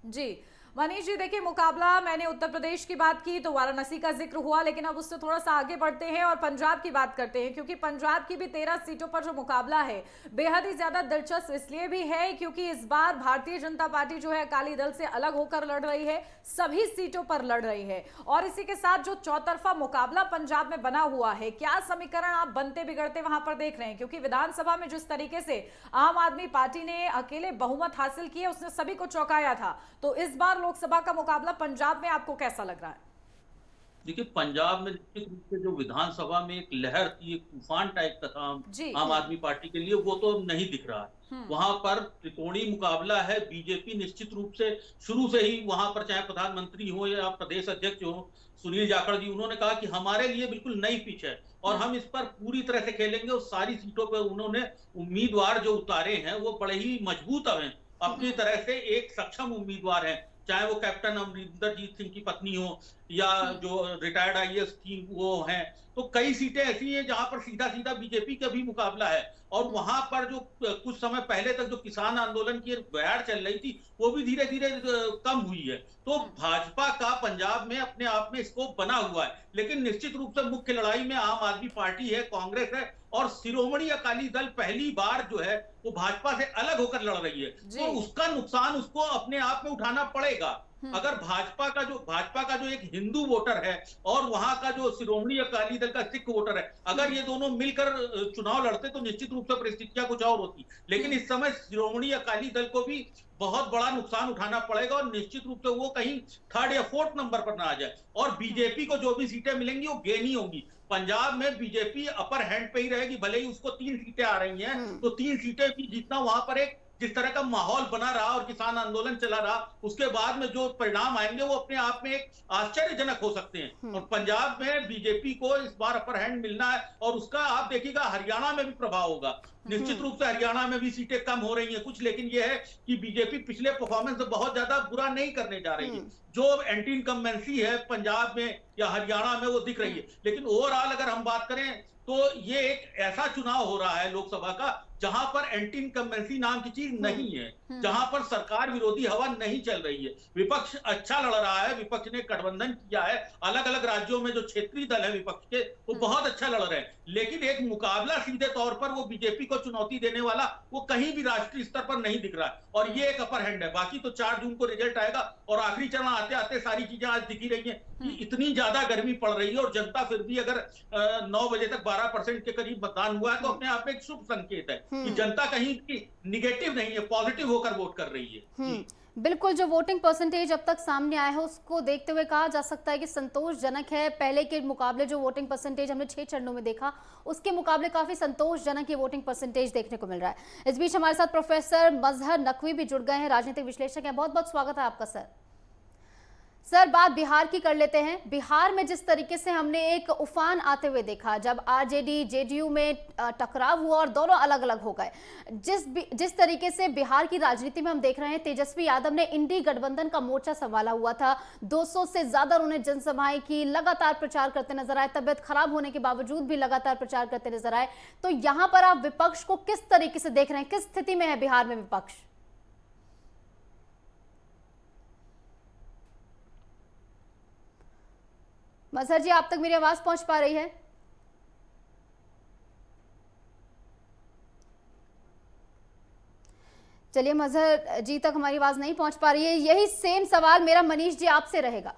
जी, मनीष जी, देखिए मुकाबला, मैंने उत्तर प्रदेश की बात की तो वाराणसी का जिक्र हुआ, लेकिन अब उससे थोड़ा सा आगे बढ़ते हैं और पंजाब की बात करते हैं, क्योंकि पंजाब की भी 13 सीटों पर जो मुकाबला है बेहद ही ज्यादा दिलचस्प इसलिए भी है क्योंकि इस बार भारतीय जनता पार्टी जो है अकाली दल से अलग होकर लड़ रही है, सभी सीटों पर लड़ रही है। और इसी के साथ जो चौतरफा मुकाबला पंजाब में बना हुआ है, क्या समीकरण आप बनते बिगड़ते वहां पर देख रहे हैं? क्योंकि विधानसभा में जिस तरीके से आम आदमी पार्टी ने अकेले बहुमत हासिल किया, उसने सभी को चौंकाया था, तो इस बार लोकसभा का मुकाबला पंजाब में आपको कैसा लग रहा है? देखिए, पंजाब में निश्चित रूप से जो विधानसभा में एक लहर थी, एक तूफान टाइप का था आम आदमी पार्टी के लिए, वो तो अब नहीं दिख रहा है। वहां पर त्रिकोणीय मुकाबला है। बीजेपी निश्चित रूप से शुरू से ही वहां पर, चाहे प्रधानमंत्री हो या प्रदेश अध्यक्ष हो सुनील जाखड़ जी, उन्होंने कहा कि हमारे लिए बिल्कुल नई पिच है और हम इस पर पूरी तरह से खेलेंगे। और सारी सीटों पर उन्होंने उम्मीदवार जो उतारे हैं वो बड़े ही मजबूत हैं, अपनी तरह से एक सक्षम उम्मीदवार हैं, चाहे वो कैप्टन अमरिंदरजीत सिंह की पत्नी हो या जो रिटायर्ड आईएएस थी वो हैं। तो कई सीटें ऐसी हैं जहां पर सीधा सीधा बीजेपी का भी मुकाबला है। और वहां पर जो कुछ समय पहले तक जो किसान आंदोलन की बयार चल रही थी वो भी धीरे धीरे कम हुई है। तो भाजपा का पंजाब में अपने आप में स्कोप बना हुआ है, लेकिन निश्चित रूप से मुख्य लड़ाई में आम आदमी पार्टी है, कांग्रेस है और शिरोमणि अकाली दल पहली बार जो है वो भाजपा से अलग होकर लड़ रही है। तो उसका नुकसान उसको अपने आप में उठाना पड़ेगा। अगर भाजपा का जो एक हिंदू वोटर है और वहां का जो शिरोमणि अकाली दल का सिख वोटर है, अगर ये दोनों मिलकर चुनाव लड़ते तो निश्चित रूप से परिस्थितियां कुछ और होती। लेकिन इस समय शिरोमणि अकाली दल को भी बहुत बड़ा नुकसान उठाना पड़ेगा और निश्चित रूप से वो कहीं 3rd या 4th नंबर पर ना आ जाए। और बीजेपी को जो भी सीटें मिलेंगी वो गेन ही होंगी। पंजाब में बीजेपी अपर हैंड पे ही रहेगी, भले ही उसको 3 सीटें आ रही हैं, तो 3 सीटें भी जीतना, वहां पर एक जिस तरह का माहौल बना रहा और किसान आंदोलन चला रहा, उसके बाद में जो परिणाम आएंगे वो अपने आप में एक आश्चर्यजनक हो सकते हैं। और पंजाब में बीजेपी को इस बार अपर हैंड मिलना है और उसका आप देखिएगा हरियाणा में भी प्रभाव होगा। निश्चित रूप से हरियाणा में भी सीटें कम हो रही हैं कुछ, लेकिन यह है कि बीजेपी पिछले परफॉर्मेंस से बहुत ज्यादा बुरा नहीं करने जा रही है। जो एंटी इनकम्बेंसी है पंजाब में या हरियाणा में वो दिख रही है। लेकिन ओवरऑल अगर हम बात करें तो ये एक ऐसा चुनाव हो रहा है लोकसभा का जहां पर एंटी इनकम्बेंसी नाम की चीज नहीं है, जहां पर सरकार विरोधी हवा नहीं चल रही है। विपक्ष अच्छा लड़ रहा है, विपक्ष ने गठबंधन किया है, अलग अलग राज्यों में जो क्षेत्रीय दल है विपक्ष के वो बहुत अच्छा लड़ रहे हैं। लेकिन एक मुकाबला सीधे तौर पर वो बीजेपी को चुनौती देने वाला वो कहीं भी राष्ट्रीय स्तर पर नहीं दिख रहा है और ये एक अपर हैंड है। बाकी तो 4 जून को रिजल्ट आएगा और आखिरी चरण आते आते सारी चीजें आज दिखी रही है कि इतनी ज्यादा गर्मी पड़ रही है और जनता फिर भी अगर 9 बजे तक 12% के करीब मतदान हुआ है तो अपने आप में एक शुभ संकेत है कि जनता कहीं भी निगेटिव नहीं है, पॉजिटिव होकर वोट कर रही है। बिल्कुल, जो वोटिंग परसेंटेज अब तक सामने आया है उसको देखते हुए कहा जा सकता है कि संतोषजनक है। पहले के मुकाबले जो वोटिंग परसेंटेज हमने 6 चरणों में देखा उसके मुकाबले काफी संतोषजनक ये वोटिंग परसेंटेज देखने को मिल रहा है। इस बीच हमारे साथ प्रोफेसर मजहर नकवी भी जुड़ गए हैं, राजनीतिक विश्लेषक हैं। बहुत बहुत स्वागत है आपका सर, बात बिहार की कर लेते हैं। बिहार में जिस तरीके से हमने एक उफान आते हुए देखा जब आरजेडी जेडीयू में टकराव हुआ और दोनों अलग अलग हो गए, जिस तरीके से बिहार की राजनीति में हम देख रहे हैं, तेजस्वी यादव ने इंडी गठबंधन का मोर्चा संभाला हुआ था, 200 से ज्यादा उन्होंने जनसभाएं की, लगातार प्रचार करते नजर आए, तबियत खराब होने के बावजूद भी लगातार प्रचार करते नजर आए। तो यहां पर आप विपक्ष को किस तरीके से देख रहे हैं, किस स्थिति में है बिहार में विपक्ष? मजहर जी, आप तक मेरी आवाज पहुंच पा रही है? चलिए, मजहर जी तक हमारी आवाज नहीं पहुंच पा रही है। यही सेम सवाल मेरा मनीष जी आपसे रहेगा।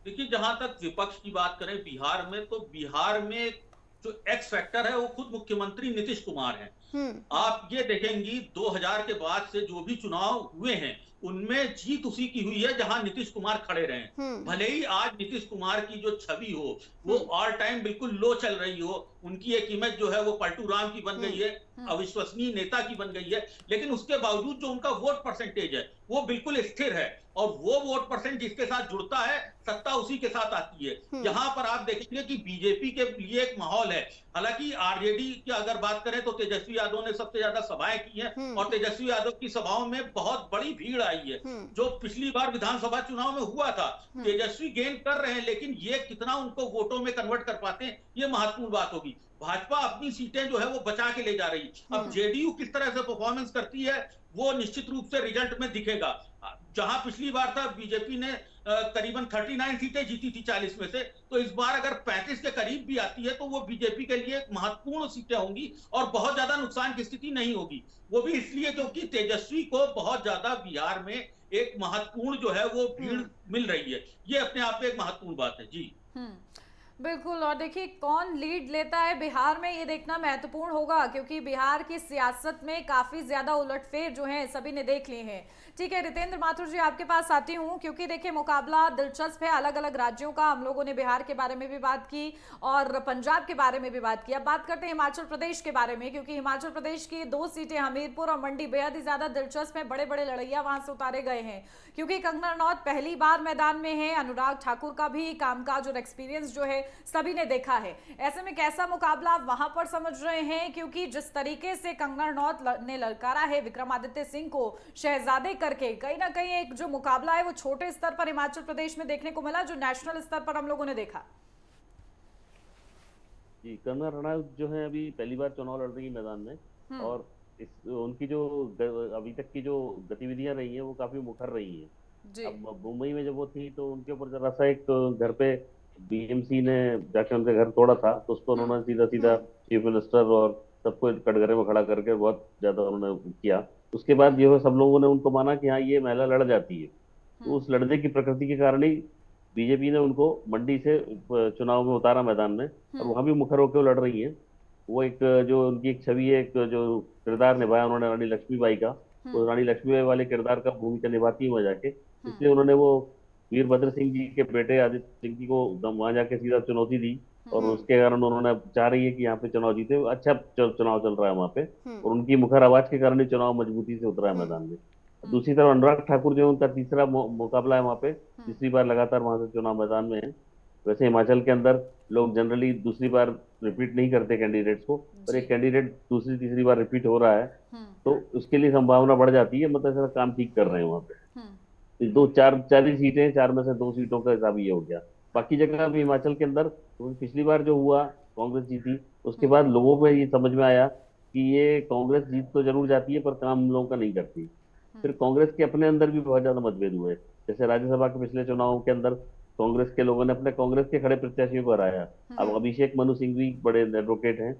देखिए, जहां तक विपक्ष की बात करें बिहार में, तो बिहार में जो एक्स फैक्टर है वो खुद मुख्यमंत्री नीतीश कुमार हैं। आप ये देखेंगी 2000 के बाद से जो भी चुनाव हुए हैं उनमें जीत उसी की हुई है जहां नीतीश कुमार खड़े रहे। भले ही आज नीतीश कुमार की जो छवि हो वो ऑल टाइम बिल्कुल लो चल रही हो, उनकी एक इमेज जो है वो पलटू राम की बन गई है, अविश्वसनीय नेता की बन गई है, लेकिन उसके बावजूद जो उनका वोट परसेंटेज है वो बिल्कुल स्थिर है और वो वोट परसेंट जिसके साथ जुड़ता है सत्ता उसी के साथ आती है। यहाँ पर आप देखेंगे कि बीजेपी के लिए एक माहौल है। हालांकि आरजेडी की अगर बात करें तो तेजस्वी यादव ने सबसे ज्यादा सभाएं की हैं और तेजस्वी यादव की सभाओं में बहुत बड़ी भीड़ आई है, जो पिछली बार विधानसभा चुनाव में हुआ था। तेजस्वी गेन कर रहे हैं, लेकिन ये कितना उनको वोटों में कन्वर्ट कर पाते हैं ये महत्वपूर्ण बात होगी। भाजपा अपनी सीटें जो है वो बचा के ले जा रही है। अब जेडीयू किस तरह से परफॉर्मेंस करती है वो निश्चित रूप से रिजल्ट में दिखेगा। जहां पिछली बार था बीजेपी ने करीबन 39 सीटें जीती थी 40 में से, तो इस बार अगर 35 के करीब भी आती है तो वो बीजेपी के लिए एक महत्वपूर्ण सीटें होंगी और बहुत ज्यादा नुकसान की स्थिति नहीं होगी। वो भी इसलिए क्योंकि तेजस्वी को बहुत ज्यादा बिहार में एक महत्वपूर्ण जो है वो भीड़ मिल रही है। ये अपने आप में एक महत्वपूर्ण बात है। जी बिल्कुल। और देखिए कौन लीड लेता है बिहार में, ये देखना महत्वपूर्ण होगा, क्योंकि बिहार की सियासत में काफी ज्यादा उलटफेर जो है सभी ने देख लिए हैं। ठीक है रितेंद्र माथुर जी, आपके पास आती हूँ, क्योंकि देखिए मुकाबला दिलचस्प है अलग अलग राज्यों का। हम लोगों ने बिहार के बारे में भी बात की और पंजाब के बारे में भी बात की। अब बात करते हैं हिमाचल प्रदेश के बारे में, क्योंकि हिमाचल प्रदेश की 2 सीटें हमीरपुर और मंडी बेहद ही ज्यादा दिलचस्प है। बड़े बड़े लड़ैया वहां से उतारे गए हैं, क्योंकि कंगना रनौत पहली बार मैदान में है। अनुराग ठाकुर का भी कामकाज और एक्सपीरियंस जो है सभी ने देखा है। ऐसे में कैसा मुकाबला आप वहां पर समझ रहे हैं, क्योंकि जिस तरीके से कंगना रनौत ने ललकारा है विक्रमादित्य सिंह को शहजादे करके, कहीं ना कहीं एक जो मुकाबला है वो छोटे स्तर पर हिमाचल प्रदेश में देखने को मिला, जो नेशनल स्तर पर हम लोगों ने देखा। जी, कंगना रनौत जो है अभी पहली बार चुनाव लड़ रही है मैदान में, और उनकी जो अभी तक की जो गतिविधियां रही हैं वो काफी मुखर रही हैं। अब मुंबई में जब वो थी तो उनके ऊपर जरा सा एक घर पे बीएमसी ने जाके उनका घर तोड़ा था, तो उसको उन्होंने सीधा सीधा चीफ मिनिस्टर और सबको कटघरे में खड़ा करके बहुत ज्यादा उन्होंने किया। उसके बाद जो है सब लोगों ने उनको माना कि हाँ ये महिला लड़ जाती है। तो उस लड़ने की प्रकृति के कारण ही बीजेपी ने उनको मंडी से चुनाव में उतारा मैदान में, और वहां भी मुखर होकर लड़ रही है। वो एक जो उनकी एक छवि है, एक जो किरदार निभाया उन्होंने रानी लक्ष्मीबाई का, तो रानी लक्ष्मीबाई वाले किरदार का भूमिका निभाती है वहां जाके, इसलिए उन्होंने वो वीरभद्र सिंह जी के बेटे आदित्य सिंह जी को वहां जाके सीधा चुनौती दी, और उसके कारण उन्होंने चाह रही है कि यहाँ पे चुनाव जीते। अच्छा चुनाव चल रहा है वहाँ पे, और उनकी मुखर आवाज के कारण ही चुनाव मजबूती से उतरा है मैदान में। दूसरी तरफ अनुराग ठाकुर जो उनका तीसरा मुकाबला है वहाँ पे, तीसरी बार लगातार वहां से चुनाव मैदान में है। वैसे हिमाचल के अंदर लोग जनरली दूसरी बार रिपीट नहीं करते कैंडिडेट्स को, पर एक कैंडिडेट दूसरी तीसरी बार रिपीट हो रहा है तो उसके लिए संभावना बढ़ जाती है। मतलब ऐसा काम ठीक कर रहे हैं वहाँ पे। तो चार ही सीटें, 4 में से 2 सीटों का हिसाब ये हो गया। बाकी जगह भी हिमाचल के अंदर पिछली बार जो हुआ कांग्रेस जीती, उसके बाद लोगों को ये समझ में आया कि ये कांग्रेस जीत तो जरूर जाती है पर काम लोगों का नहीं करती। फिर कांग्रेस के अपने अंदर भी बहुत ज्यादा मतभेद हुए। जैसे राज्यसभा के पिछले चुनावों के अंदर कांग्रेस के लोगों ने अपने कांग्रेस के खड़े प्रत्याशियों को हराया। अब अभिषेक मनु सिंह भी बड़े एडवोकेट हैं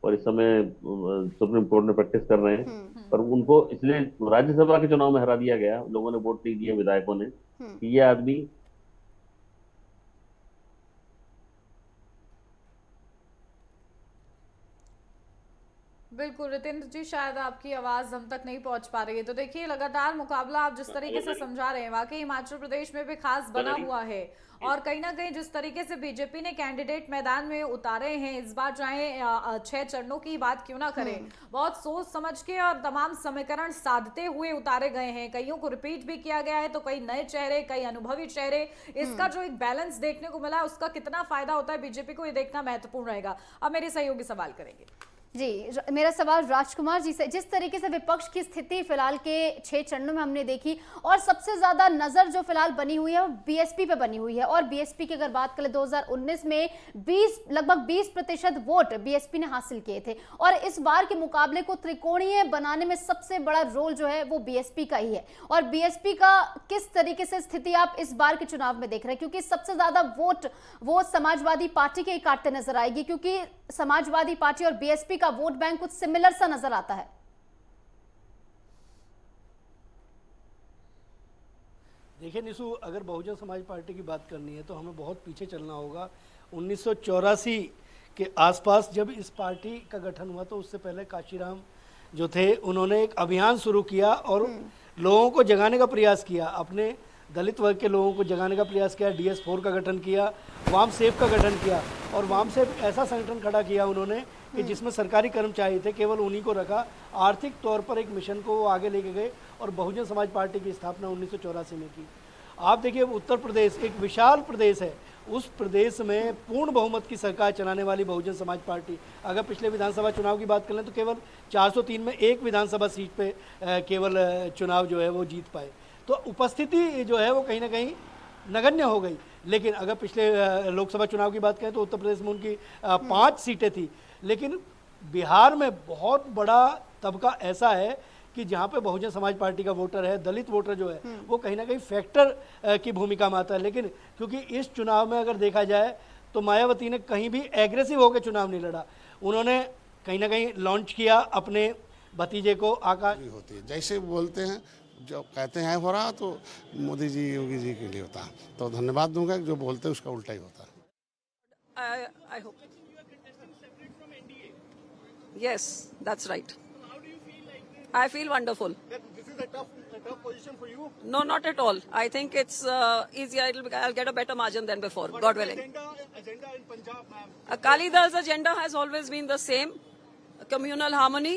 और इस समय सुप्रीम कोर्ट में प्रैक्टिस कर रहे हैं, पर उनको इसलिए राज्यसभा के चुनाव में हरा दिया गया। लोगों ने वोट नहीं दिए विधायकों ने कि ये आदमी बिल्कुल रितेंद्र जी, शायद आपकी आवाज हम तक नहीं पहुंच पा रही है। तो देखिए लगातार मुकाबला आप जिस तरीके से समझा रहे हैं, वाकई हिमाचल प्रदेश में भी खास बना हुआ है, और कहीं ना कहीं जिस तरीके से बीजेपी ने कैंडिडेट मैदान में उतारे हैं इस बार, चाहे 6 चरणों की बात क्यों ना करें, बहुत सोच समझ के और तमाम समीकरण साधते हुए उतारे गए हैं। कईयों को रिपीट भी किया गया है, तो कई नए चेहरे, कई अनुभवी चेहरे। इसका जो एक बैलेंस देखने को मिला, उसका कितना फायदा होता है बीजेपी को, ये देखना महत्वपूर्ण रहेगा। अब मेरे सहयोगी सवाल करेंगे। जी, मेरा सवाल राजकुमार जी से, जिस तरीके से विपक्ष की स्थिति फिलहाल के 6 चरणों में हमने देखी, और सबसे ज्यादा नजर जो फिलहाल बनी हुई है वो बीएसपी पे बनी हुई है, और बीएसपी की अगर बात करें 2019 में लगभग 20% वोट बीएसपी ने हासिल किए थे, और इस बार के मुकाबले को त्रिकोणीय बनाने में सबसे बड़ा रोल जो है वो बीएसपी का ही है। और बीएसपी का किस तरीके से स्थिति आप इस बार के चुनाव में देख रहे हैं, क्योंकि सबसे ज्यादा वोट वो समाजवादी पार्टी के ही काटते नजर आएगी, क्योंकि समाजवादी पार्टी और बीएसपी का वोट बैंक कुछ सिमिलर सा नजर आता है। देखिए निशु, अगर बहुजन समाज पार्टी की बात करनी है तो हमें बहुत पीछे चलना होगा। 1984 के आसपास जब इस पार्टी का गठन हुआ, तो उससे पहले काशीराम जो थे उन्होंने एक अभियान शुरू किया और लोगों को जगाने का प्रयास किया, अपने दलित वर्ग के लोगों को जगाने का प्रयास किया। DS4 का गठन किया, वाम सेफ का गठन किया, और वाम सेफ ऐसा संगठन खड़ा किया उन्होंने कि जिसमें सरकारी कर्मचारी थे, केवल उन्हीं को रखा। आर्थिक तौर पर एक मिशन को वो आगे लेके गए और बहुजन समाज पार्टी की स्थापना 1984 में की। आप देखिए उत्तर प्रदेश एक विशाल प्रदेश है, उस प्रदेश में पूर्ण बहुमत की सरकार चलाने वाली बहुजन समाज पार्टी, अगर पिछले विधानसभा चुनाव की बात करें तो केवल 403 में एक विधानसभा सीट पे केवल चुनाव जो है वो जीत पाए। तो उपस्थिति जो है वो कहीं ना कहीं नगण्य हो गई। लेकिन अगर पिछले लोकसभा चुनाव की बात करें तो उत्तर प्रदेश में उनकी 5 सीटें थी, लेकिन बिहार में बहुत बड़ा तबका ऐसा है कि कि जहाँ पे बहुजन समाज पार्टी का वोटर है, दलित वोटर जो है वो कहीं ना कहीं फैक्टर की भूमिका में आता है। लेकिन क्योंकि इस चुनाव में अगर देखा जाए तो मायावती ने कहीं भी एग्रेसिव होकर चुनाव नहीं लड़ा। उन्होंने कहीं ना कहीं लॉन्च किया अपने भतीजे को आकाश होती है, जैसे बोलते हैं जो कहते हैं हो रहा तो मोदी जी योगी जी के लिए होता है, तो धन्यवाद दूंगा। जो बोलते हैं उसका उल्टा ही होता है। I hope. Yes, that's right. I feel wonderful. This is a tough position for you. No, not at all. I think it's easier. I'll get a better margin than before, God willing. Agenda in Punjab, ma'am. Akali Dal's agenda has always been the same: communal harmony,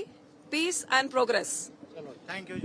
peace, and progress. Thank you.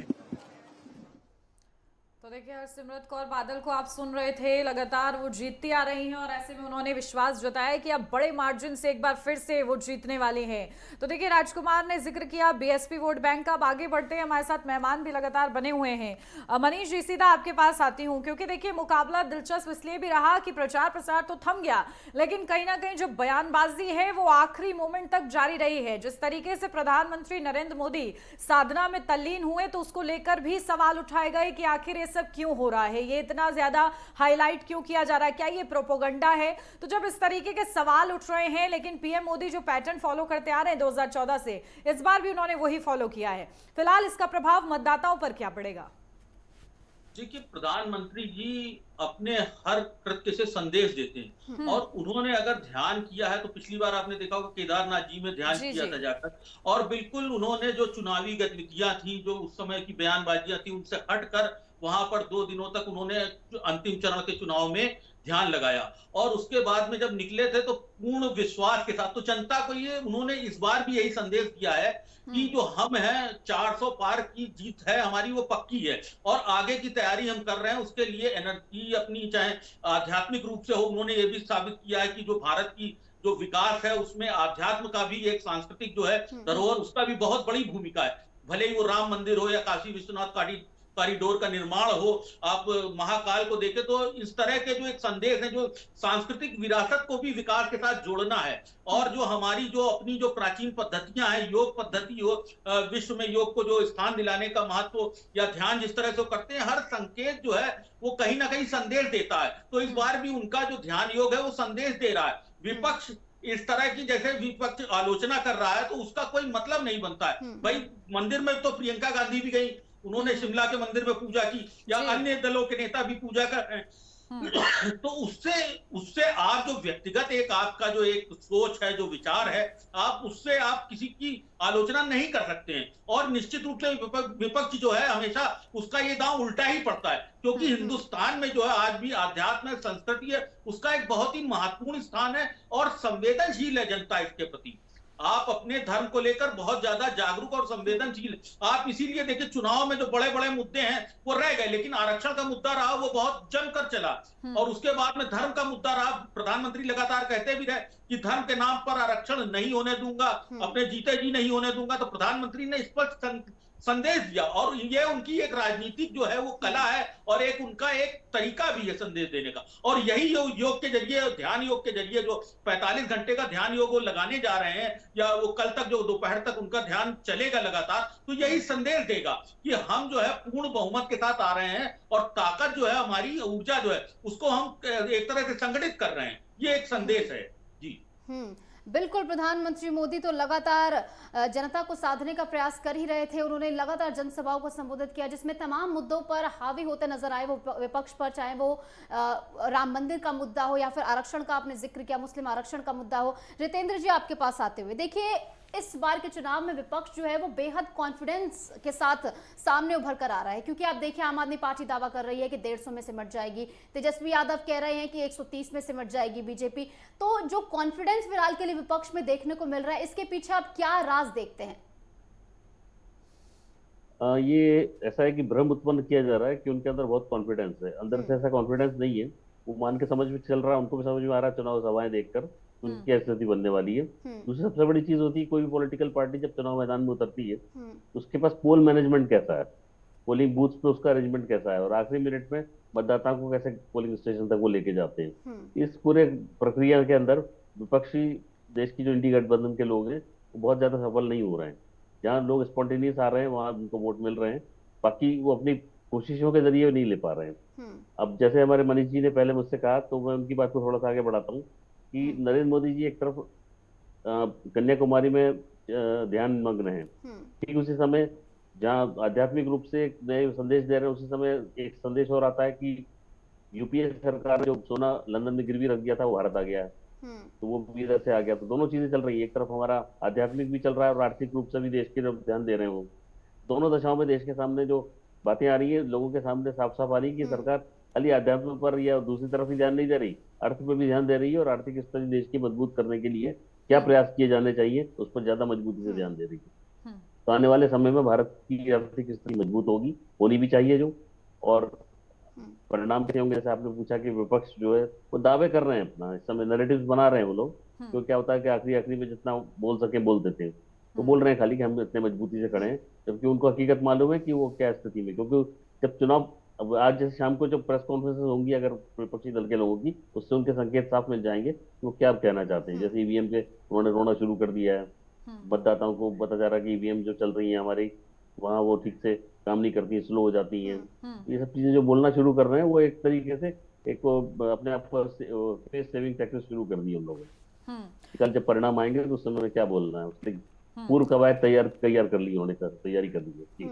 तो देखिए हरसिमरत कौर बादल को आप सुन रहे थे, लगातार वो जीतती आ रही हैं और ऐसे में उन्होंने विश्वास जताया कि अब बड़े मार्जिन से एक बार फिर से वो जीतने वाली हैं। तो देखिए राजकुमार ने जिक्र किया बीएसपी वोट बैंक का। अब आगे बढ़ते हैं, हमारे साथ मेहमान भी लगातार बने हुए हैं। मनीष जी, सीधा आपके पास आती हूँ क्योंकि देखिए मुकाबला दिलचस्प इसलिए भी रहा कि प्रचार प्रसार तो थम गया, लेकिन कहीं ना कहीं जो बयानबाजी है वो आखिरी मोमेंट तक जारी रही है। जिस तरीके से प्रधानमंत्री नरेंद्र मोदी साधना में तल्लीन हुए तो उसको लेकर भी सवाल उठाए गए कि आखिर ये सब क्यों हो रहा है, ये इतना ज्यादा हाईलाइट क्यों किया जा रहा है, क्या ये प्रोपोगंडा है। तो जब इस तरीके के सवाल उठ रहे हैं, लेकिन पीएम मोदी जो पैटर्न फॉलो करते आ रहे हैं 2014 से, इस बार भी उन्होंने वही फॉलो किया है। फिलहाल इसका प्रभाव मतदाताओं पर क्या पड़ेगा? देखिए, प्रधानमंत्री जी अपने हर कृत्य से संदेश देते हैं और उन्होंने अगर ध्यान किया है तो पिछली बार आपने देखा होगा केदारनाथ जी में ध्यान किया था जाकर, और बिल्कुल उन्होंने जो चुनावी गतिविधियां थी, जो उस समय की बयानबाजियां थी, उनसे हटकर वहां पर 2 दिनों तक उन्होंने अंतिम चरण के चुनाव में ध्यान लगाया और उसके बाद में जब निकले थे तो पूर्ण विश्वास के साथ, तो जनता को ये उन्होंने इस बार भी यही संदेश दिया है कि जो हम हैं 400 पार की जीत है हमारी, वो पक्की है और आगे की तैयारी हम कर रहे हैं। उसके लिए एनर्जी अपनी, चाहे आध्यात्मिक रूप से हो, उन्होंने ये भी साबित किया है कि जो भारत की जो विकास है उसमें आध्यात्म का भी एक सांस्कृतिक जो है धरोहर, उसका भी बहुत बड़ी भूमिका है। भले ही वो राम मंदिर हो या काशी विश्वनाथ कॉरिडोर का निर्माण हो, आप महाकाल को देखें, तो इस तरह के जो एक संदेश है, जो सांस्कृतिक विरासत को भी विकास के साथ जोड़ना है और जो हमारी जो अपनी जो प्राचीन पद्धतियां हैं, योग पद्धति हो, विश्व में योग को जो स्थान दिलाने का महत्व या ध्यान जिस तरह से करते हैं, हर संकेत जो है वो कहीं ना कहीं संदेश देता है। तो इस बार भी उनका जो ध्यान योग है वो संदेश दे रहा है। विपक्ष इस तरह की जैसे विपक्ष आलोचना कर रहा है तो उसका कोई मतलब नहीं बनता है। भाई मंदिर में तो प्रियंका गांधी भी गई, उन्होंने शिमला के मंदिर में पूजा की, या अन्य दलों के नेता भी पूजा कर रहे हैं। तो उससे आप जो व्यक्तिगत एक आपका जो एक सोच है, जो विचार है, आप उससे आप किसी की आलोचना नहीं कर सकते हैं। और निश्चित रूप से विपक्ष जो है हमेशा उसका ये दांव उल्टा ही पड़ता है, क्योंकि हिंदुस्तान में जो है आज भी आध्यात्म संस्कृति है, उसका एक बहुत ही महत्वपूर्ण स्थान है और संवेदनशील है जनता इसके प्रति। आप अपने धर्म को लेकर बहुत ज्यादा जागरूक और संवेदनशील, आप इसीलिए देखिए चुनाव में जो बड़े बड़े मुद्दे हैं वो रह गए, लेकिन आरक्षण का मुद्दा रहा, वो बहुत जमकर चला। और उसके बाद में धर्म का मुद्दा रहा। प्रधानमंत्री लगातार कहते भी रहे कि धर्म के नाम पर आरक्षण नहीं होने दूंगा, अपने जीते जी नहीं होने दूंगा। तो प्रधानमंत्री ने स्पष्ट संदेश दिया और ये उनकी एक राजनीतिक जो है वो कला है और एक उनका एक तरीका भी है संदेश देने का। और यही योग के जरिए, ध्यान योग के जरिए जो 45 घंटे का ध्यान योग वो लगाने जा रहे हैं, या वो कल तक जो दोपहर तक उनका ध्यान चलेगा लगातार, तो यही संदेश देगा कि हम जो है पूर्ण बहुमत के साथ आ रहे हैं और ताकत जो है हमारी, ऊर्जा जो है उसको हम एक तरह से संगठित कर रहे हैं। ये एक संदेश है जी। बिल्कुल, प्रधानमंत्री मोदी तो लगातार जनता को साधने का प्रयास कर ही रहे थे। उन्होंने लगातार जनसभाओं को संबोधित किया जिसमें तमाम मुद्दों पर हावी होते नजर आए, वो विपक्ष पर, चाहे वो राम मंदिर का मुद्दा हो या फिर आरक्षण का आपने जिक्र किया, मुस्लिम आरक्षण का मुद्दा हो। रितेंद्र जी, आपके पास आते हुए देखिए इस बार के चुनाव में विपक्ष जो है वो बेहद कॉन्फिडेंस के साथ सामने उभर कर आ रहा है, क्योंकि आप देखिए आम आदमी पार्टी दावा कर रही है कि 150 में सिमट जाएगी, तेजस्वी यादव कह रहे हैं कि 130 में सिमट जाएगी बीजेपी। तो जो कॉन्फिडेंस फिलहाल के लिए विपक्ष में देखने को मिल रहा है, इसके पीछे आप क्या राज देखते हैं? ये ऐसा है कि भ्रम उत्पन्न किया जा रहा है कि उनके अंदर बहुत कॉन्फिडेंस है। अंदर से ऐसा कॉन्फिडेंस नहीं है। वो मान के समझ में चल रहा है, उनको भी समझ में आ रहा है चुनाव सभाएं देखकर उनकी क्या स्थिति बनने वाली है। दूसरी सबसे बड़ी चीज होती है, कोई भी पॉलिटिकल पार्टी जब चुनाव मैदान में उतरती है तो उसके पास पोल मैनेजमेंट कैसा है, पोलिंग बूथ पे उसका अरेंजमेंट कैसा है और आखिरी मिनट में मतदाताओं को कैसे पोलिंग स्टेशन तक वो लेके जाते हैं। इस पूरे प्रक्रिया के अंदर विपक्षी देश की जो इंडी गठबंधन के लोग हैं वो बहुत ज्यादा सफल नहीं हो रहे हैं। जहाँ लोग स्पॉन्टेनियस आ रहे हैं वहां उनको वोट मिल रहे हैं, बाकी वो अपनी कोशिशों के जरिए नहीं ले पा रहे हैं। अब जैसे हमारे मनीष जी ने पहले मुझसे कहा, तो मैं उनकी बात को थोड़ा सा आगे बढ़ाता हूँ कि नरेंद्र मोदी जी एक तरफ कन्याकुमारी में ध्यान मग्न है, ठीक उसी समय जहाँ आध्यात्मिक रूप से एक नए संदेश दे रहे हैं, उसी समय एक संदेश और आता है कि यूपीए सरकार ने जो सोना लंदन में गिरवी रख दिया था वो भारत आ गया है, तो वो भी इधर से आ गया। तो दोनों चीजें चल रही है, एक तरफ हमारा आध्यात्मिक भी चल रहा है और आर्थिक रूप से भी देश के जब ध्यान दे रहे हैं वो दोनों दशाओं में देश के सामने जो बातें आ रही है, लोगों के सामने साफ साफ आ रही है कि सरकार खाली अध्यात्म पर या दूसरी तरफ ही ध्यान नहीं दे रही, अर्थ पर भी ध्यान दे रही है और आर्थिक स्थिति देश की मजबूत करने के लिए क्या प्रयास किए जाने चाहिए उस पर ज्यादा मजबूती से ध्यान दे रही है। तो आने वाले समय में भारत की आर्थिक स्थिति मजबूत होगी, होनी भी चाहिए जो, और परिणाम कैसे होंगे जैसे आपने पूछा कि विपक्ष जो है वो दावे कर रहे हैं अपना, इस समय नैरेटिव्स बना रहे हैं वो लोग, तो क्या होता है कि आखिरी में जितना बोल सके बोल देते हैं, तो बोल रहे हैं खाली कि हम इतने मजबूती से खड़े हैं, जबकि उनको हकीकत मालूम है कि वो क्या स्थिति में, क्योंकि जब चुनाव अब आज जैसे शाम को जब प्रेस कॉन्फ्रेंसेस होंगी अगर विपक्षी दल के लोगों की, उससे उनके संकेत साफ मिल जाएंगे कि वो क्या कहना चाहते हैं। जैसे ईवीएम के उन्होंने रोना शुरू कर दिया है, मतदाताओं को पता जा रहा है कि ईवीएम जो चल रही है हमारी वहाँ वो ठीक से काम नहीं करती है, स्लो हो जाती हैं, ये सब चीजें जो बोलना शुरू कर रहे हैं वो एक तरीके से एक अपने आप को फेस सेविंग टैक्टिक्स शुरू कर दी उन लोगों ने। कल जब परिणाम आएंगे तो उस समय में क्या बोलना है, उसके पूर्व कवायद तैयार कर ली उन्होंने, तैयारी कर ली है।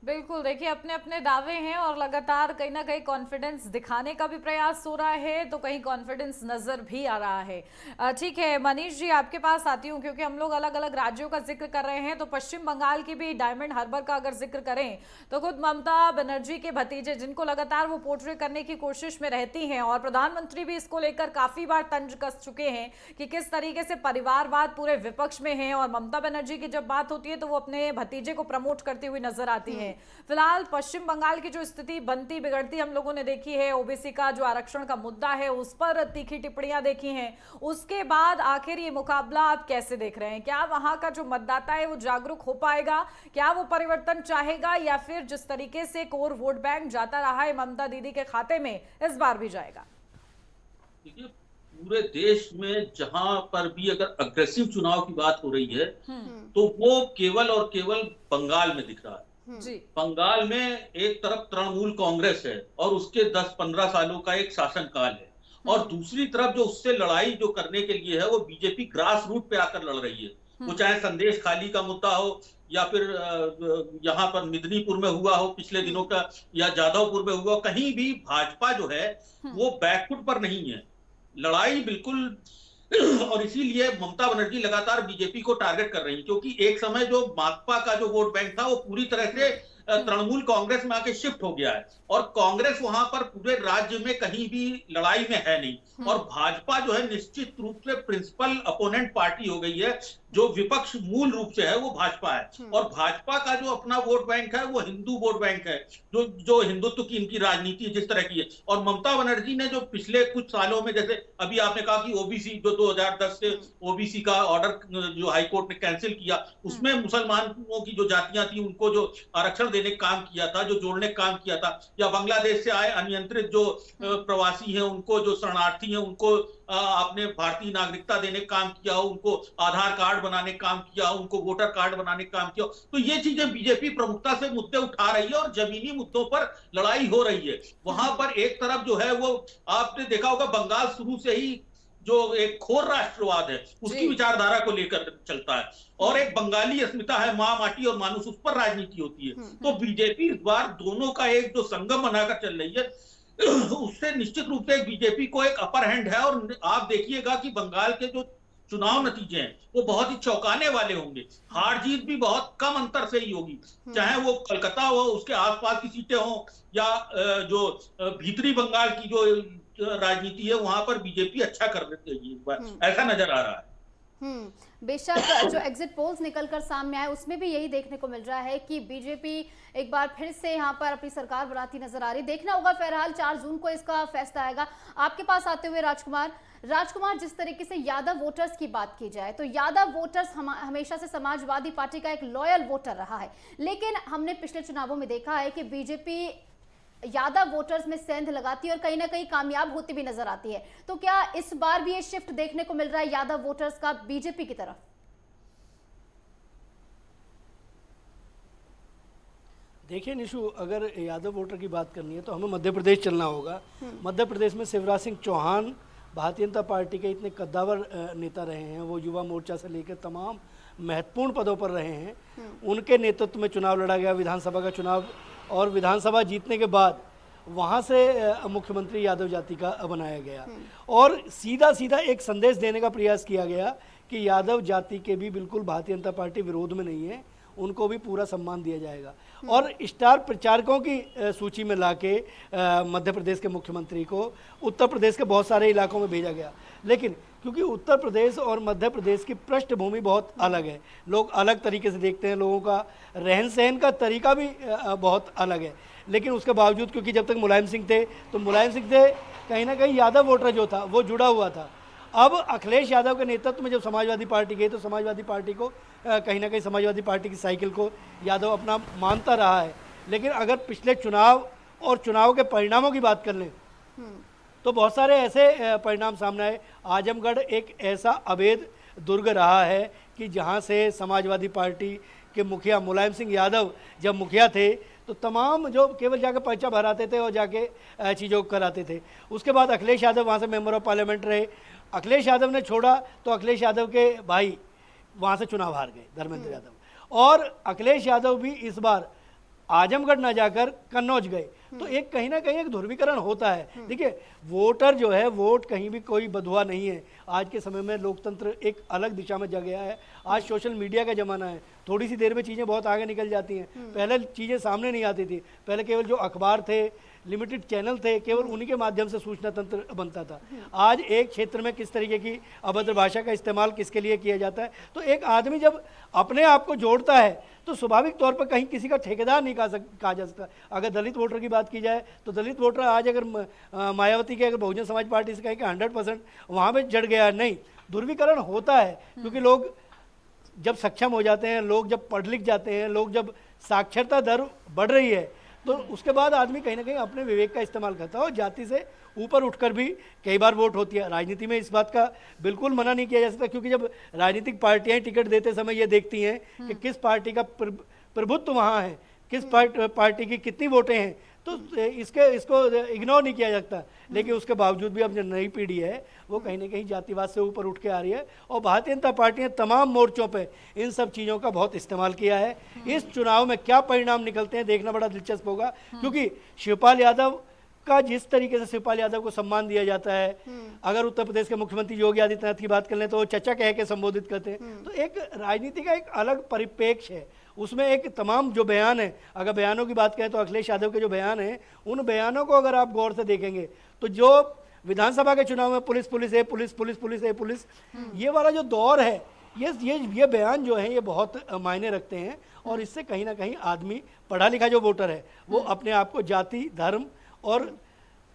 बिल्कुल, देखिए अपने अपने दावे हैं और लगातार कहीं ना कहीं कॉन्फिडेंस दिखाने का भी प्रयास हो रहा है, तो कहीं कॉन्फिडेंस नजर भी आ रहा है। ठीक है मनीष जी, आपके पास आती हूँ क्योंकि हम लोग अलग अलग राज्यों का जिक्र कर रहे हैं, तो पश्चिम बंगाल की भी डायमंड हार्बर का अगर जिक्र करें तो खुद ममता बनर्जी के भतीजे, जिनको लगातार वो पोर्ट्रे करने की कोशिश में रहती हैं और प्रधानमंत्री भी इसको लेकर काफी बार तंज कस चुके हैं कि किस तरीके से परिवारवाद पूरे विपक्ष में है, और ममता बनर्जी की जब बात होती है तो वो अपने भतीजे को प्रमोट करती हुई नजर आती है। फिलहाल पश्चिम बंगाल की जो स्थिति बनती बिगड़ती हम लोगों ने देखी है, ओबीसी का जो आरक्षण का मुद्दा है उस पर तीखी टिप्पणियां देखी हैं, उसके बाद आखिर ये मुकाबला आप कैसे देख रहे हैं? क्या वहां का जो मतदाता है वो जागरूक हो पाएगा, क्या वो परिवर्तन चाहेगा, या फिर जिस तरीके से कोर वोट बैंक जाता रहा है ममता दीदी के खाते में इस बार भी जाएगा? देखिए पूरे देश में जहां पर भी अगर अग्रेसिव चुनाव की बात हो रही है तो वो केवल और केवल बंगाल में दिख रहा है। जी। बंगाल में एक तरफ तृणमूल कांग्रेस है और उसके 10-15 सालों का एक शासनकाल है, और दूसरी तरफ जो उससे लड़ाई जो करने के लिए है वो बीजेपी ग्रास रूट पे आकर लड़ रही है। वो चाहे संदेश खाली का मुद्दा हो या फिर यहाँ पर मिदनीपुर में हुआ हो पिछले दिनों का, या जादवपुर में हुआ, कहीं भी भाजपा जो है वो बैकफुट पर नहीं है, लड़ाई बिल्कुल। और इसीलिए ममता बनर्जी लगातार बीजेपी को टारगेट कर रही है, क्योंकि एक समय जो माकपा का जो वोट बैंक था वो पूरी तरह से तृणमूल कांग्रेस में आके शिफ्ट हो गया है, और कांग्रेस वहां पर पूरे राज्य में कहीं भी लड़ाई में है नहीं, और भाजपा जो है निश्चित रूप से प्रिंसिपल अपोनेंट पार्टी हो गई है। जो विपक्ष मूल रूप से है वो भाजपा है, और भाजपा का जो अपना वोट बैंक है वो हिंदू वोट बैंक है, जो हिंदुत्व की इनकी राजनीति जिस तरह की है। और ममता बनर्जी ने जो पिछले कुछ सालों में, जैसे अभी आपने कहा कि ओबीसी जो 2010 से ओबीसी का ऑर्डर जो हाईकोर्ट ने कैंसिल किया, उसमें मुसलमानों की जो जातियां थी उनको जो आरक्षण देने का काम किया था, जो जोड़ने का काम किया था, या बांग्लादेश से आए अनियंत्रित जो प्रवासी हैं उनको, जो शरणार्थी हैं उनको आपने भारतीय नागरिकता देने का काम किया हो, उनको आधार कार्ड बनाने का काम किया हो, उनको वोटर कार्ड बनाने का काम किया हो। तो ये चीजें बीजेपी प्रमुखता से मुद्दे उठा रही है और जमीनी मुद्दों पर लड़ाई हो रही है। वहां पर एक तरफ जो है वो आपने देखा होगा बंगाल शुरू से ही जो एक खोर राष्ट्रवाद है उसकी विचारधारा को लेकर चलता है, और एक बंगाली अस्मिता है, माँ माटी और मानुष, उस पर राजनीति होती है। तो बीजेपी इस बार दोनों का एक जो संगम बनाकर चल रही है उससे निश्चित रूप से बीजेपी को एक अपर हैंड है। और आप देखिएगा कि बंगाल के जो चुनाव नतीजे हैं वो बहुत ही चौंकाने वाले होंगे, हार जीत भी बहुत कम अंतर से ही होगी, चाहे वो कलकत्ता हो, उसके आसपास की सीटें हो, या जो भीतरी बंगाल की जो राजनीति है वहां पर बीजेपी अच्छा कर देती है इस बार, ऐसा नजर आ रहा है। बेशक जो एग्जिट पोल्स निकलकर सामने आए उसमें भी यही देखने को मिल रहा है कि बीजेपी एक बार फिर से यहाँ पर अपनी सरकार बनाती नजर आ रही। देखना होगा, बहरहाल 4 जून को इसका फैसला आएगा। आपके पास आते हुए राजकुमार, जिस तरीके से यादव वोटर्स की बात की जाए तो यादव वोटर्स हमेशा से समाजवादी पार्टी का एक लॉयल वोटर रहा है, लेकिन हमने पिछले चुनावों में देखा है कि बीजेपी यादव वोटर्स में सेंध लगाती है और कहीं ना कहीं कामयाब होती भी नजर आती है। तो क्या इस बार भी ये शिफ्ट देखने को मिल रहा है यादव वोटर्स का बीजेपी की तरफ? देखिए निशु, अगर यादव वोटर की बात करनी है तो हमें मध्य प्रदेश चलना होगा। मध्य प्रदेश में शिवराज सिंह चौहान भारतीय जनता पार्टी के इतने कद्दावर नेता रहे हैं, वो युवा मोर्चा से लेकर तमाम महत्वपूर्ण पदों पर रहे हैं। उनके नेतृत्व में चुनाव लड़ा गया, विधानसभा का चुनाव, और विधानसभा जीतने के बाद वहाँ से मुख्यमंत्री यादव जाति का बनाया गया और सीधा सीधा एक संदेश देने का प्रयास किया गया कि यादव जाति के भी बिल्कुल भारतीय जनता पार्टी विरोध में नहीं है, उनको भी पूरा सम्मान दिया जाएगा। और स्टार प्रचारकों की सूची में लाके मध्य प्रदेश के मुख्यमंत्री को उत्तर प्रदेश के बहुत सारे इलाकों में भेजा गया। लेकिन क्योंकि उत्तर प्रदेश और मध्य प्रदेश की पृष्ठभूमि बहुत अलग है, लोग अलग तरीके से देखते हैं, लोगों का रहन सहन का तरीका भी बहुत अलग है। लेकिन उसके बावजूद क्योंकि जब तक मुलायम सिंह थे तो मुलायम सिंह से कहीं ना कहीं यादव वोटर जो था वो जुड़ा हुआ था। अब अखिलेश यादव के नेतृत्व में जब समाजवादी पार्टी गई तो समाजवादी पार्टी को कहीं ना कहीं समाजवादी पार्टी की साइकिल को यादव अपना मानता रहा है। लेकिन अगर पिछले चुनाव और चुनाव के परिणामों की बात कर लें तो बहुत सारे ऐसे परिणाम सामने आए। आजमगढ़ एक ऐसा अवैध दुर्ग रहा है कि जहां से समाजवादी पार्टी के मुखिया मुलायम सिंह यादव जब मुखिया थे तो तमाम जो केवल जाके पर्चा भराते थे और जाके चीज़ों को कराते थे। उसके बाद अखिलेश यादव वहाँ से मेंबर ऑफ पार्लियामेंट रहे। अखिलेश यादव ने छोड़ा तो अखिलेश यादव के भाई वहाँ से चुनाव हार गए, धर्मेंद्र यादव, और अखिलेश यादव भी इस बार आजमगढ़ ना जाकर कन्नौज गए। तो एक कहीं ना कहीं एक ध्रुवीकरण होता है। देखिए, वोटर जो है, वोट कहीं भी कोई बधुआ नहीं है। आज के समय में लोकतंत्र एक अलग दिशा में जा गया है। आज सोशल मीडिया का ज़माना है, थोड़ी सी देर में चीज़ें बहुत आगे निकल जाती हैं। पहले चीज़ें सामने नहीं आती थी, पहले केवल जो अखबार थे, लिमिटेड चैनल थे, केवल उन्हीं के माध्यम से सूचना तंत्र बनता था। आज एक क्षेत्र में किस तरीके की अभद्र भाषा का इस्तेमाल किसके लिए किया जाता है, तो एक आदमी जब अपने आप को जोड़ता है तो स्वाभाविक तौर पर कहीं किसी का ठेकेदार नहीं कहा जा सकता। अगर दलित वोटर की बात की जाए तो दलित वोटर आज अगर मायावती के, अगर बहुजन समाज पार्टी से कहें कि 100% वहाँ पर जड़ गया, नहीं, ध्रुवीकरण होता है। क्योंकि लोग जब सक्षम हो जाते हैं, लोग जब पढ़ लिख जाते हैं, लोग जब साक्षरता दर बढ़ रही है तो उसके बाद आदमी कहीं ना कहीं अपने विवेक का इस्तेमाल करता है और जाति से ऊपर उठकर भी कई बार वोट होती है। राजनीति में इस बात का बिल्कुल मना नहीं किया जा सकता, क्योंकि जब राजनीतिक पार्टियां टिकट देते समय ये देखती हैं कि किस पार्टी का प्रभुत्व वहाँ है, किस पार्टी की कितनी वोटें हैं, तो इसको इग्नोर नहीं किया जाता। लेकिन उसके बावजूद भी अब जो नई पीढ़ी है वो कहीं ना कहीं जातिवाद से ऊपर उठ के आ रही है और भारतीय जनता पार्टी ने तमाम मोर्चों पे इन सब चीज़ों का बहुत इस्तेमाल किया है। इस चुनाव में क्या परिणाम निकलते हैं देखना बड़ा दिलचस्प होगा, क्योंकि शिवपाल यादव का जिस तरीके से शिवपाल यादव को सम्मान दिया जाता है, अगर उत्तर प्रदेश के मुख्यमंत्री योगी आदित्यनाथ की बात कर लें तो वो चचा कह के संबोधित करते हैं। तो एक राजनीति का एक अलग परिप्रेक्ष्य है, उसमें एक तमाम जो बयान है, अगर बयानों की बात करें तो अखिलेश यादव के जो बयान हैं उन बयानों को अगर आप गौर से देखेंगे तो जो विधानसभा के चुनाव में पुलिस पुलिस है, पुलिस पुलिस पुलिस है, पुलिस, ये वाला जो दौर है, ये बयान जो है ये बहुत मायने रखते हैं। और इससे कहीं ना कहीं आदमी पढ़ा लिखा जो वोटर है वो अपने आप को जाति, धर्म और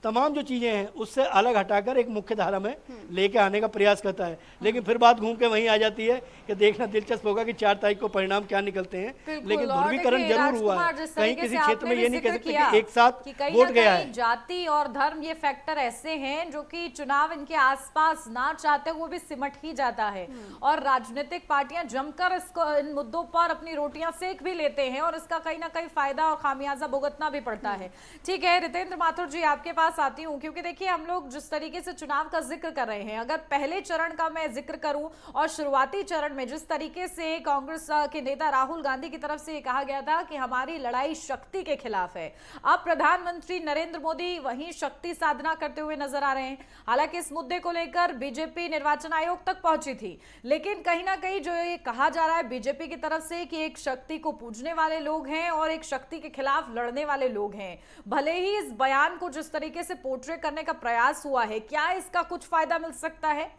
तमाम जो चीज़ें हैं उससे अलग हटाकर एक मुख्य धारा में लेके आने का प्रयास करता है। लेकिन फिर बात घूम के वहीं आ जाती है कि देखना दिलचस्प होगा कि 4 तारीख को परिणाम क्या निकलते हैं। लेकिन ध्रुवीकरण जरूर हुआ है, कहीं किसी क्षेत्र में ये नहीं कह सकते कि एक साथ वोट गया है। जाति और धर्म ये फैक्टर ऐसे हैं जो कि चुनाव इनके आसपास ना चाहते हुए भी सिमट ही जाता है और राजनीतिक पार्टियां जमकर इसको इन मुद्दों पर अपनी रोटियां सेक भी लेते हैं और इसका कहीं ना कहीं फायदा और खामियाजा भुगतना भी पड़ता है। ठीक है रितेंद्र माथुर जी, आपके पास आती हूं, क्योंकि देखिए हम लोग जिस तरीके से चुनाव का जिक्र कर रहे हैं, अगर पहले चरण का मैं जिक्र करूं और शुरुआती चरण में जिस तरीके से कांग्रेस के नेता राहुल गांधी की तरफ से कहा गया था कि हमारी लड़ाई शक्ति के खिलाफ है, अब प्रधानमंत्री नरेंद्र मोदी वहीं शक्ति साधना करते हुए नजर आ रहे हैं। हालांकि इस मुद्दे को लेकर बीजेपी निर्वाचन आयोग तक पहुंची थी, लेकिन कहीं ना कहीं जो ये कहा जा रहा है बीजेपी की तरफ से कि एक शक्ति को पूजने वाले लोग हैं और एक शक्ति के खिलाफ लड़ने वाले लोग हैं, भले ही इस बयान को जिस तरीके से पोर्ट्रे करने का प्रयास हुआ है, क्या इसका कुछ फायदा मिल सकता है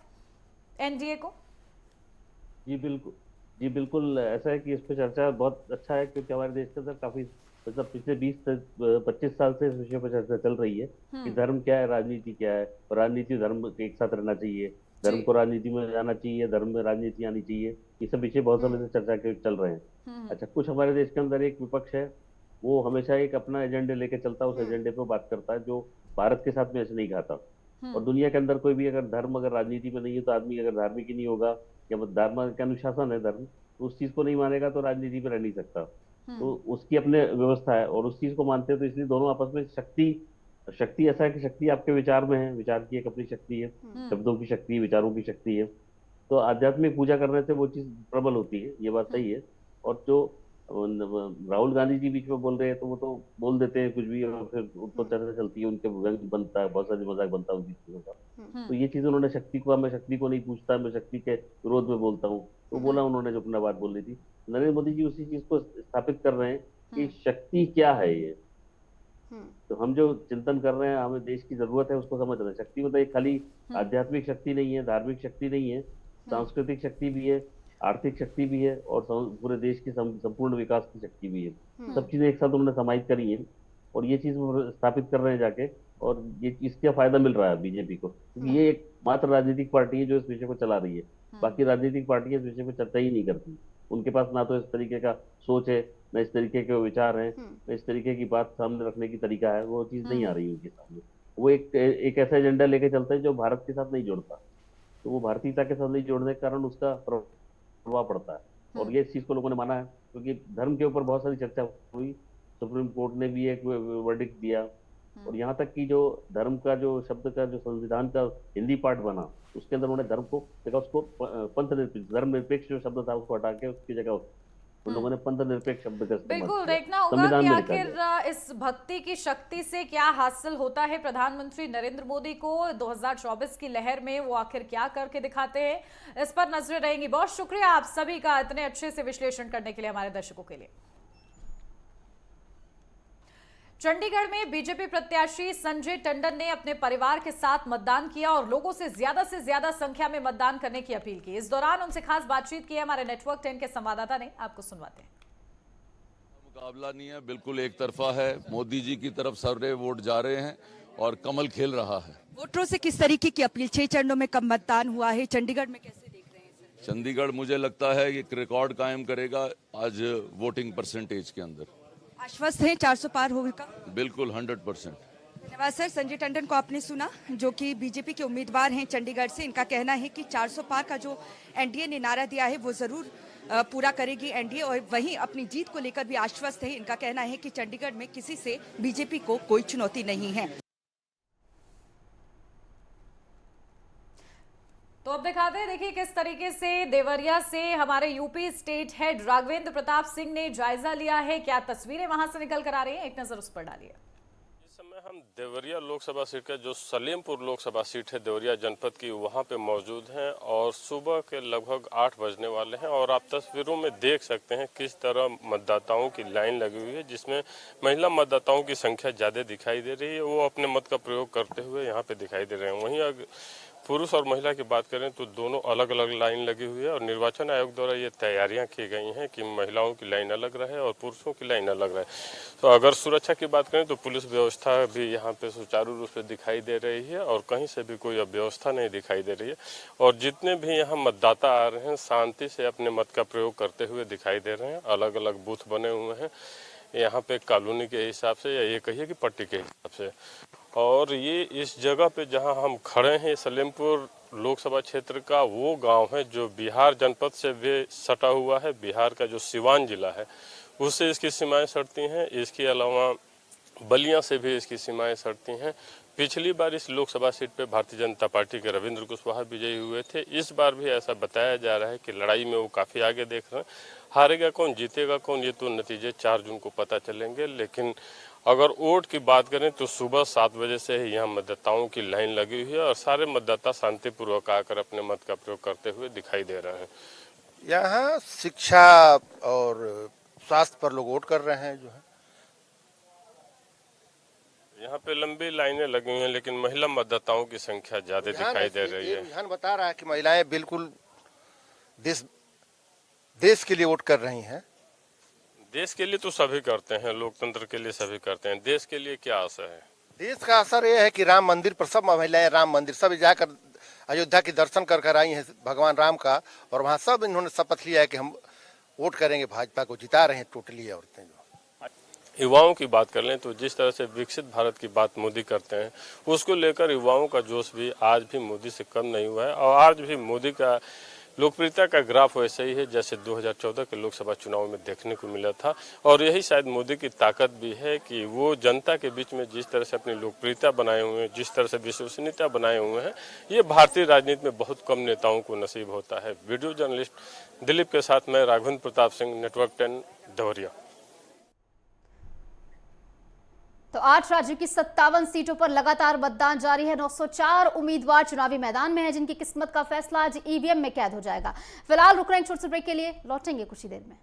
एनडीए को? जी बिल्कुल ऐसा है कि इस पर चर्चा बहुत अच्छा है, क्योंकि हमारे देश के अंदर काफी मतलब पिछले 20-25 साल से इस विषय पर चर्चा चल रही है कि धर्म क्या है, राजनीति क्या है, और राजनीति धर्म के एक साथ रहना चाहिए, धर्म को राजनीति में आना चाहिए, धर्म में राजनीति आनी चाहिए, ये सब विषय बहुत समय से चर्चा के चल रहे हैं। अच्छा, कुछ हमारे देश के अंदर एक विपक्ष है, वो हमेशा एक अपना एजेंडे लेके चलता है, उस एजेंडे पे बात करता है जो भारत के साथ में ऐसे नहीं खाता। और दुनिया के अंदर कोई भी अगर धर्म अगर राजनीति में नहीं है तो आदमी अगर धार्मिक ही नहीं होगा या धर्म का अनुशासन है धर्म, तो उस चीज को नहीं मानेगा तो राजनीति में रह नहीं सकता। तो उसकी अपने व्यवस्था है और उस चीज को मानते हैं, तो इसलिए दोनों आपस में शक्ति ऐसा है कि शक्ति आपके विचार में है, विचार की एक अपनी शक्ति है, शब्दों की शक्ति है, विचारों की शक्ति है। तो आध्यात्मिक पूजा करने से वो चीज प्रबल होती है, ये बात सही है। और जो राहुल गांधी जी बीच में बोल रहे हैं तो वो तो बोल देते हैं कुछ भी और फिर उनको चर्चा चलती है, उनके व्यंग बनता है, बहुत सारी मजाक बनता है उनकी चीजों का। तो ये चीज उन्होंने मैं शक्ति को नहीं पूछता, मैं शक्ति के विरोध में बोलता हूँ, तो बोला उन्होंने जो अपना बात बोल रही थी। नरेंद्र मोदी जी उसी चीज को स्थापित कर रहे हैं कि शक्ति क्या है ये। तो हम जो चिंतन कर रहे हैं, हमें देश की जरूरत है उसको समझ रहे हैं। शक्ति मतलब एक खाली आध्यात्मिक शक्ति नहीं है, धार्मिक शक्ति नहीं है, सांस्कृतिक शक्ति भी है, आर्थिक शक्ति भी है और पूरे देश की संपूर्ण विकास की शक्ति भी है। सब चीजें एक साथ उन्होंने समाहित करी है और ये चीज स्थापित कर रहे हैं जाके, और ये इसका फायदा मिल रहा है बीजेपी को, क्योंकि ये एक मात्र राजनीतिक पार्टी है जो इस विषय को चला रही है। बाकी राजनीतिक पार्टियां इस विषय पर चर्चा ही नहीं करती। उनके पास ना तो इस तरीके का सोच है, न इस तरीके के विचार हैं, न इस तरीके की बात सामने रखने की तरीका है, वो चीज नहीं आ रही उनके सामने। वो एक ऐसा एजेंडा लेके चलते हैं जो भारत के साथ नहीं जोड़ता, तो वो भारतीयता के साथ नहीं जोड़ने के कारण उसका प्रभाव पड़ता है। और ये इस चीज को लोगों ने माना है, क्योंकि धर्म के ऊपर बहुत सारी चर्चा हुई, सुप्रीम कोर्ट ने भी एक वर्डिक्ट दिया, और यहाँ तक कि जो धर्म का जो शब्द का जो संविधान का हिंदी पार्ट बना, उसके अंदर उन्होंने धर्म को देखा, उसको धर्मनिरपेक्ष जो शब्द था उसको हटा के उसकी जगह उन लोगों ने पंथ निरपेक्ष शब्द का इस्तेमाल बिल्कुल किया। देखना होगा कि आखिर इस भक्ति की शक्ति से क्या हासिल होता है प्रधानमंत्री नरेंद्र मोदी को 2024 की लहर में, वो आखिर क्या करके दिखाते हैं, इस पर नजरें रहेंगी। बहुत शुक्रिया आप सभी का इतने अच्छे से विश्लेषण करने के लिए हमारे दर्शकों के लिए। चंडीगढ़ में बीजेपी प्रत्याशी संजय टंडन ने अपने परिवार के साथ मतदान किया और लोगों से ज्यादा संख्या में मतदान करने की अपील की। इस दौरान उनसे खास बातचीत की हमारे नेटवर्क 10 के संवाददाता ने, आपको सुनवाते हैं। मुकाबला नहीं है, बिल्कुल एक तरफा है। मोदी जी की तरफ सारे वोट जा रहे हैं और कमल खेल रहा है। वोटरों से किस तरीके की अपील? 6 चरणों में कब मतदान हुआ है, चंडीगढ़ में कैसे देख रहे हैं? चंडीगढ़ मुझे लगता है एक रिकॉर्ड कायम करेगा आज वोटिंग परसेंटेज के अंदर। आश्वस्त हैं 400 पार होगा? बिल्कुल 100%। धन्यवाद सर। संजय टंडन को आपने सुना, जो कि बीजेपी के उम्मीदवार हैं चंडीगढ़ से। इनका कहना है कि 400 पार का जो एनडीए ने नारा दिया है वो जरूर पूरा करेगी एनडीए, और वहीं अपनी जीत को लेकर भी आश्वस्त है। इनका कहना है कि चंडीगढ़ में किसी से बीजेपी को कोई चुनौती नहीं है। तो अब दिखाते हैं, देखिए किस तरीके से देवरिया से हमारे UP state head Raghavendra Pratap Singh ने जायजा लिया है, क्या तस्वीरें वहां से निकल कर आ रही हैं, एक नजर उस पर डालिए। इस समय हम देवरिया लोकसभा सीट का जो सलेमपुर लोकसभा सीट है देवरिया जनपद की, वहां पे मौजूद हैं और सुबह के लगभग 8 बजने वाले हैं। और आप तस्वीरों में देख सकते हैं किस तरह मतदाताओं की लाइन लगी हुई है, जिसमें महिला मतदाताओं की संख्या ज्यादा दिखाई दे रही है। वो अपने मत का प्रयोग करते हुए यहाँ पे दिखाई दे रहे हैं। वहीं पुरुष और महिला की बात करें तो दोनों अलग अलग लाइन लगी हुई है और निर्वाचन आयोग द्वारा ये तैयारियां की गई हैं कि महिलाओं की लाइन अलग रहे और पुरुषों की लाइन अलग रहे। तो अगर सुरक्षा की बात करें तो पुलिस व्यवस्था भी यहाँ पे सुचारू रूप से दिखाई दे रही है और कहीं से भी कोई अव्यवस्था नहीं दिखाई दे रही है। और जितने भी यहाँ मतदाता आ रहे हैं शांति से अपने मत का प्रयोग करते हुए दिखाई दे रहे हैं। अलग अलग बूथ बने हुए हैं यहाँ पे कॉलोनी के हिसाब से, या ये कहिए कि पट्टी के हिसाब से। और ये इस जगह पे जहां हम खड़े हैं, सलेमपुर लोकसभा क्षेत्र का वो गांव है जो बिहार जनपद से भी सटा हुआ है। बिहार का जो सिवान जिला है उससे इसकी सीमाएं सटती हैं। इसके अलावा बलिया से भी इसकी सीमाएं सटती हैं। पिछली बार इस लोकसभा सीट पे भारतीय जनता पार्टी के रविंद्र कुशवाहा विजयी हुए थे। इस बार भी ऐसा बताया जा रहा है कि लड़ाई में वो काफ़ी आगे देख रहे हैं। हारेगा कौन, जीतेगा कौन, ये तो नतीजे 4 जून को पता चलेंगे। लेकिन अगर वोट की बात करें तो सुबह 7 बजे से ही यहाँ मतदाताओं की लाइन लगी हुई है और सारे मतदाता शांतिपूर्वक आकर अपने मत का प्रयोग करते हुए दिखाई दे रहे हैं। यहाँ शिक्षा और स्वास्थ्य पर लोग वोट कर रहे हैं। जो है यहाँ पे लंबी लाइनें लगी हुई हैं, लेकिन महिला मतदाताओं की संख्या ज्यादा दिखाई दे रही है। रुझान बता रहा है कि महिलाएं बिल्कुल देश के लिए वोट कर रही हैं। देश के लिए तो सभी करते हैं, लोकतंत्र के लिए सभी करते हैं। देश के लिए क्या असर है? देश का असर यह है कि राम मंदिर पर सब महिलाएं, राम मंदिर सब जाकर अयोध्या के दर्शन कर आई हैं भगवान राम का, और वहाँ सब इन्होंने शपथ लिया है कि हम वोट करेंगे, भाजपा को जिता रहे हैं टोटली औरतें। जो युवाओं की बात कर लें तो जिस तरह से विकसित भारत की बात मोदी करते हैं, उसको लेकर युवाओं का जोश भी आज भी मोदी से कम नहीं हुआ है। और आज भी मोदी का लोकप्रियता का ग्राफ वैसे ही है जैसे 2014 के लोकसभा चुनाव में देखने को मिला था। और यही शायद मोदी की ताकत भी है कि वो जनता के बीच में जिस तरह से अपनी लोकप्रियता बनाए हुए हैं, जिस तरह से विश्वसनीयता बनाए हुए हैं, ये भारतीय राजनीति में बहुत कम नेताओं को नसीब होता है। वीडियो जर्नलिस्ट दिलीप के साथ मैं राघवेंद्र प्रताप सिंह, नेटवर्क 10, देवरिया। तो 8 राज्यों की 57 सीटों पर लगातार मतदान जारी है। 904 उम्मीदवार चुनावी मैदान में हैं, जिनकी किस्मत का फैसला आज ईवीएम में कैद हो जाएगा। फिलहाल रुक रहे हैं छोटे से ब्रेक के लिए, लौटेंगे कुछ ही देर में।